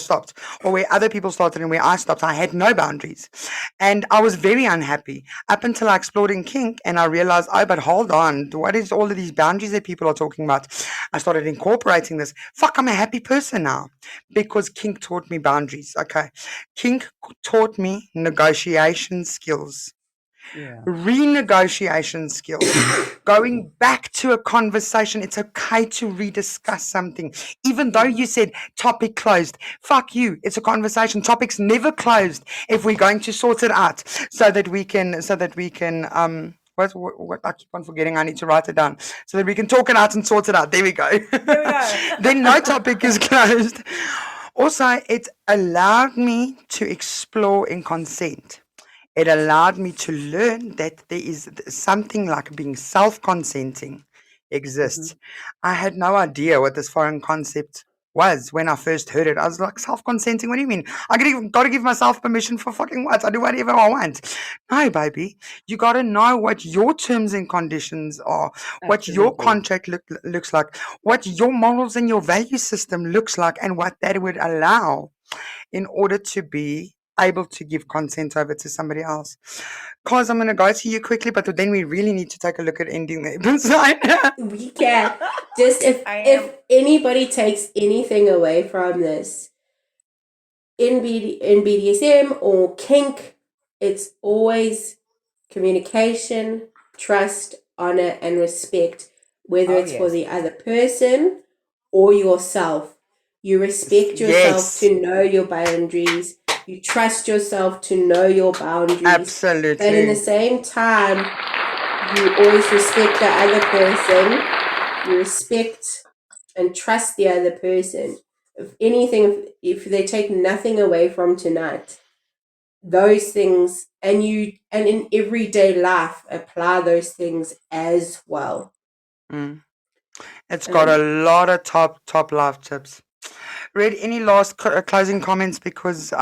started and where I stopped. I had no boundaries, and I was very unhappy up until I explored in kink, and I realized, oh, but hold on, what is all of these boundaries that people are talking about? I started incorporating this. Fuck, I'm a happy person now because kink taught me boundaries. Okay, kink taught me negotiation skills. Renegotiation skills, going back to a conversation. It's okay to rediscuss something, even though you said topic closed. Fuck you, it's a conversation. Topic's never closed if we're going to sort it out, so that we can what I keep on forgetting, I need to write it down, so that we can talk it out and sort it out. There we go. Then no topic is closed. Also, it allowed me to explore in consent. It allowed me to learn that there is something like being self-consenting exists. I had no idea what this foreign concept was when I first heard it. I was like, self-consenting? What do you mean? I got to give myself permission for fucking what? I do whatever I want. No, baby. You got to know what your terms and conditions are, what your contract looks like, what your morals and your value system looks like, and what that would allow in order to be able to give consent over to somebody else. Carz, I'm going to go to you quickly, but then we really need to take a look at ending the episode. We can. Just if anybody takes anything away from this, in BDSM or kink, it's always communication, trust, honor, and respect, whether it's for the other person or yourself. You respect yourself to know your boundaries. You trust yourself to know your boundaries. Absolutely. But in the same time, you always respect the other person. You respect and trust the other person. If anything, if they take nothing away from tonight, those things, and in everyday life, apply those things as well. It's got a lot of top life tips. Red, any last closing comments, because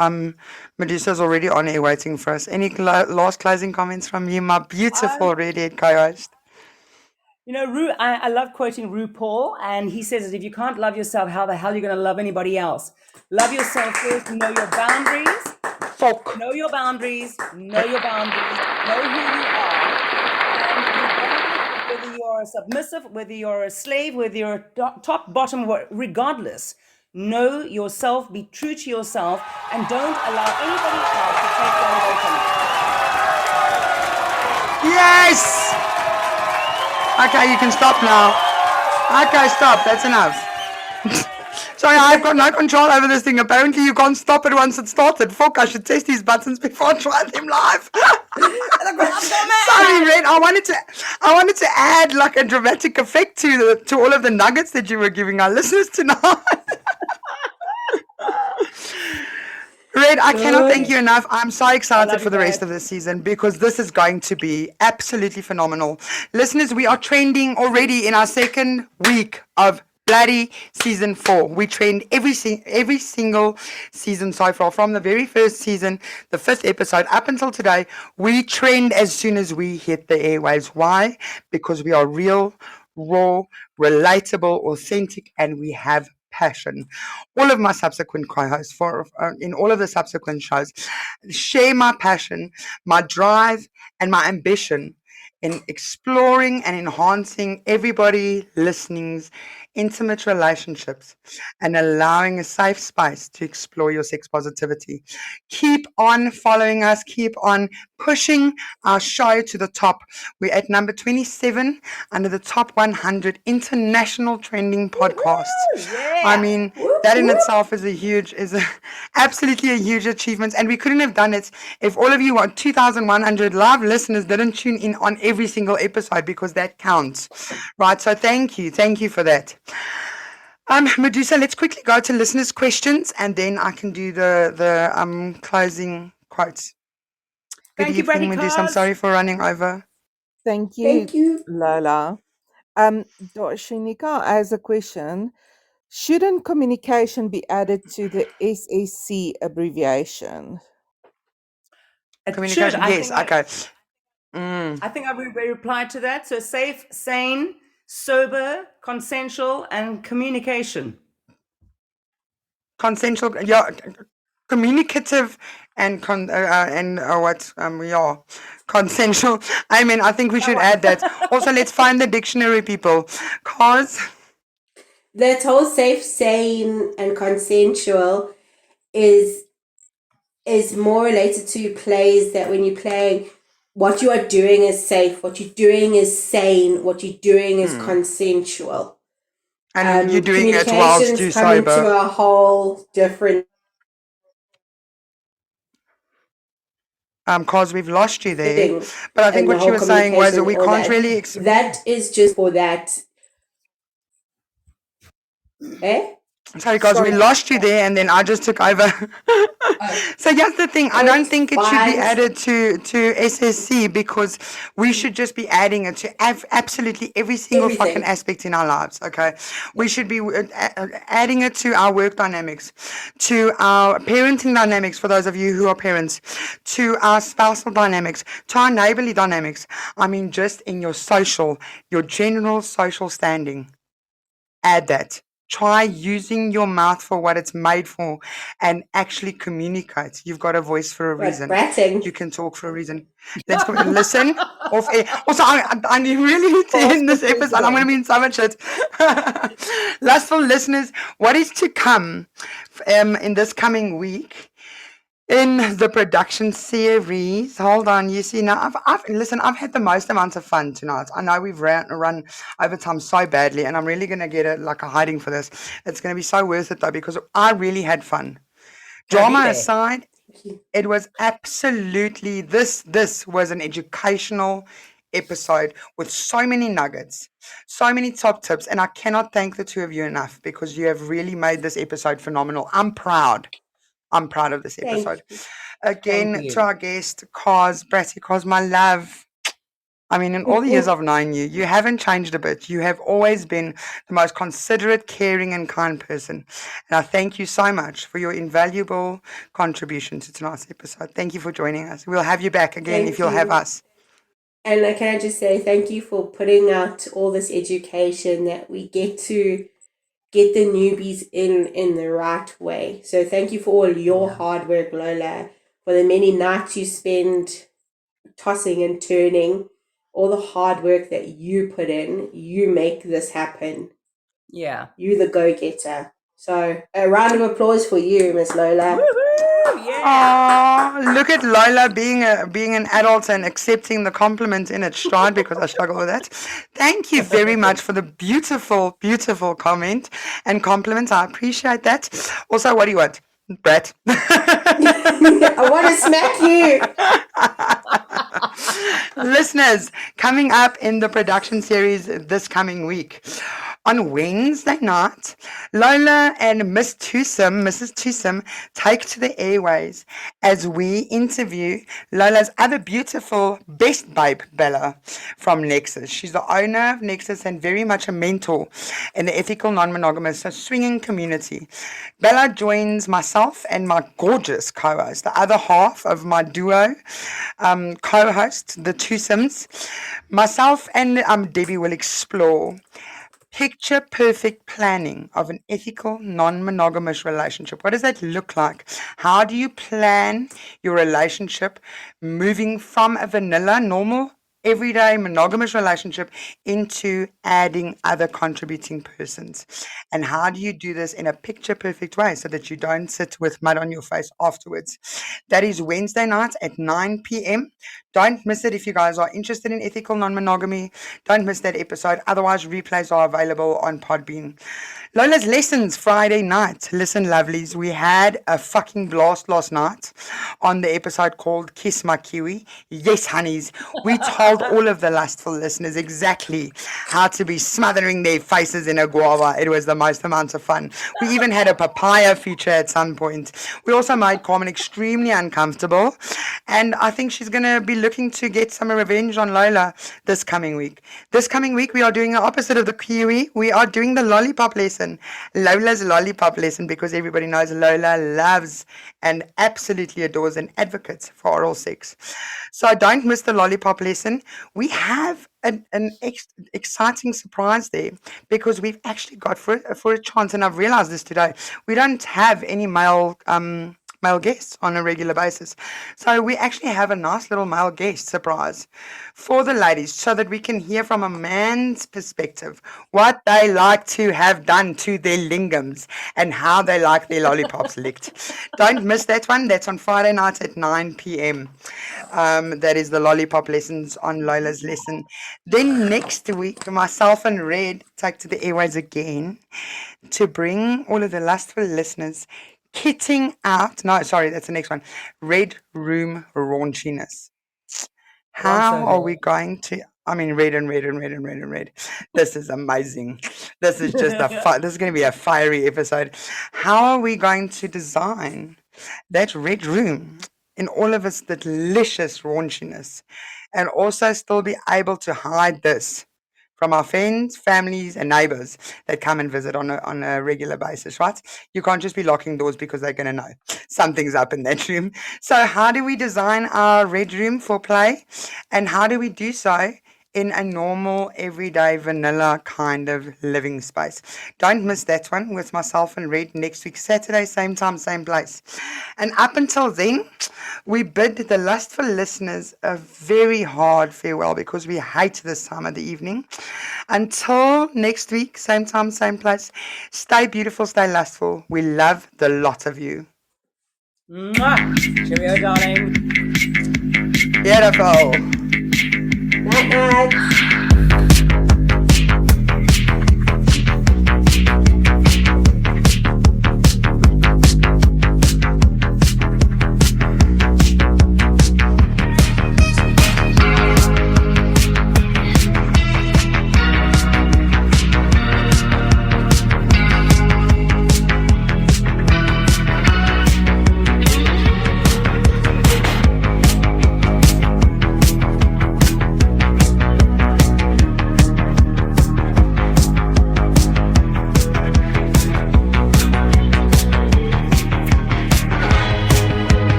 Medusa's already on air waiting for us. Any last closing comments from you, my beautiful redhead co-host? You know, I love quoting RuPaul, and he says that if you can't love yourself, how the hell are you going to love anybody else? Love yourself first, know your boundaries. Know your boundaries, know who you are. And whether you're submissive, whether you're a slave, whether you're top, bottom, regardless, know yourself, be true to yourself, and don't allow anybody else to take that away from you. Yes! Okay, you can stop now. Okay, stop. That's enough. Sorry, I've got no control over this thing. Apparently, you can't stop it once it started. Fuck, I should test these buttons before I try them live. Sorry, Red. I wanted to add like a dramatic effect to all of the nuggets that you were giving our listeners tonight. Red, I cannot thank you enough. I'm so excited for the rest of this season, because this is going to be absolutely phenomenal. Listeners, we are trending already in our second week of Bratty Season 4. We trend every single season so far. From the very first season, the 5th episode, up until today, we trend as soon as we hit the airwaves. Why? Because we are real, raw, relatable, authentic, and we have passion. All of my subsequent co-hosts in all of the subsequent shows share my passion, my drive, and my ambition in exploring and enhancing everybody listening's intimate relationships, and allowing a safe space to explore your sex positivity. Keep on following us, keep on pushing our show to the top. We're at number 27 under the top 100 international trending podcasts. I mean, that in itself is absolutely a huge achievement, and we couldn't have done it if all of you 2,100 live listeners didn't tune in on every single episode, because that counts, right? So thank you for that. Medusa, let's quickly go to listeners' questions, and then I can do the closing quotes. Good Thank you, evening, Bratty Medusa. I'm Carz. sorry for running over. Thank Thank you. Lola. Shinika has a question. Shouldn't communication be added to the SSC abbreviation? It should. Communication, yes, okay. I think I will reply to that. So safe, sane, sober, consensual, and communication. Consensual, yeah, communicative and consensual. I mean, I think we should add that. Also, let's find the dictionary, people. Cause That whole safe, sane, and consensual is more related to plays, that when you're playing, what you are doing is safe, what you're doing is sane, what you're doing is consensual. and you're doing it whilst you're Communication's coming sober. to a whole different Cause we've lost you there. thing. But I think And the what you whole were saying was that communication, we all can't that. really That is just for that. Sorry, guys, we lost you there, and then I just took over. So here's the thing. I don't think it should be added to SSC, because we should just be adding it to absolutely every single fucking aspect in our lives, okay? We should be adding it to our work dynamics, to our parenting dynamics, for those of you who are parents, to our spousal dynamics, to our neighborly dynamics. I mean, just in your general social standing. Add that. Try using your mouth for what it's made for and actually communicate. You've got a voice for a reason. Bratting. You can talk for a reason. Let's go and listen off air. Also, I really need to end this episode. I'm going to be in so much shit. Lustful listeners, what is to come in this coming week? In the production series, hold on. You see, now I've had the most amount of fun tonight. I know we've run over time so badly, and I'm really gonna get a hiding for this. It's gonna be so worth it though, because I really had fun. Drama aside, it was absolutely this was an educational episode with so many nuggets, so many top tips, and I cannot thank the two of you enough, because you have really made this episode phenomenal. I'm proud of this episode. Again, to our guest, Bratty Carz, my love. I mean, in all the years I've known you, you haven't changed a bit. You have always been the most considerate, caring, and kind person. And I thank you so much for your invaluable contribution to tonight's episode. Thank you for joining us. We'll have you back again if you'll have us. And can I just say thank you for putting out all this education, that we get to get the newbies in the right way. So thank you for all your hard work, Lola, for the many nights you spend tossing and turning, all the hard work that you put in. You make this happen. Yeah. You the go-getter. So a round of applause for you, Miss Lola. Woo-hoo! Yeah. Oh, look at Lola being an adult and accepting the compliment in its stride, because I struggle with that. Thank you very much for the beautiful, beautiful comment and compliment. I appreciate that. Also, what do you want, Brat? I want to smack you. Listeners, coming up in the production series this coming week. On Wednesday night, Lola and Mrs. Twosome take to the airways as we interview Lola's other beautiful best babe, Bella, from Nexus. She's the owner of Nexus and very much a mentor in the ethical non-monogamous swinging community. Bella joins myself and my gorgeous co-host, the other half of my duo co-host, the Twosomes. Myself and Debbie will explore picture perfect planning of an ethical, non-monogamous relationship. What does that look like? How do you plan your relationship moving from a vanilla, normal everyday monogamous relationship into adding other contributing persons. And how do you do this in a picture perfect way so that you don't sit with mud on your face afterwards? That is Wednesday night at 9 p.m. Don't miss it if you guys are interested in ethical non-monogamy. Don't miss that episode. Otherwise, replays are available on Podbean. Lola's Lessons Friday night. Listen, lovelies, we had a fucking blast last night on the episode called Kiss My Kiwi. Yes, honeys, we told all of the lustful listeners exactly how to be smothering their faces in a guava. It was the most amount of fun. We even had a papaya feature at some point. We also made Carmen extremely uncomfortable, and I think she's going to be looking to get some revenge on Lola this coming week. This coming week, we are doing the opposite of the kiwi. We are doing the lollipop lesson. Lola's lollipop lesson, because everybody knows Lola loves and absolutely adores and advocates for oral sex. So don't miss the lollipop lesson. We have an exciting surprise there, because we've actually got for a chance, and I've realized this today, we don't have any male guests on a regular basis. So we actually have a nice little male guest surprise for the ladies, so that we can hear from a man's perspective what they like to have done to their lingams and how they like their lollipops licked. Don't miss that one. That's on Friday night at 9 p.m. That is the lollipop lessons on Lola's lesson. Then next week, myself and Red take to the airways again to bring all of the lustful listeners kitting out. No, sorry, that's the next one. Red Room Raunchiness. How are we going to? I mean, red and red and red and red and red. This is amazing. This is just this is going to be a fiery episode. How are we going to design that red room in all of its delicious raunchiness, and also still be able to hide this from our friends, families, and neighbors that come and visit on a regular basis, right? You can't just be locking doors, because they're going to know something's up in that room. So how do we design our red room for play? And how do we do so in a normal, everyday, vanilla kind of living space? Don't miss that one with myself and Red next week, Saturday, same time, same place. And up until then, we bid the lustful listeners a very hard farewell, because we hate this time of the evening. Until next week, same time, same place, stay beautiful, stay lustful. We love the lot of you. Mwah! Cheerio, darling. Beautiful. Night, night.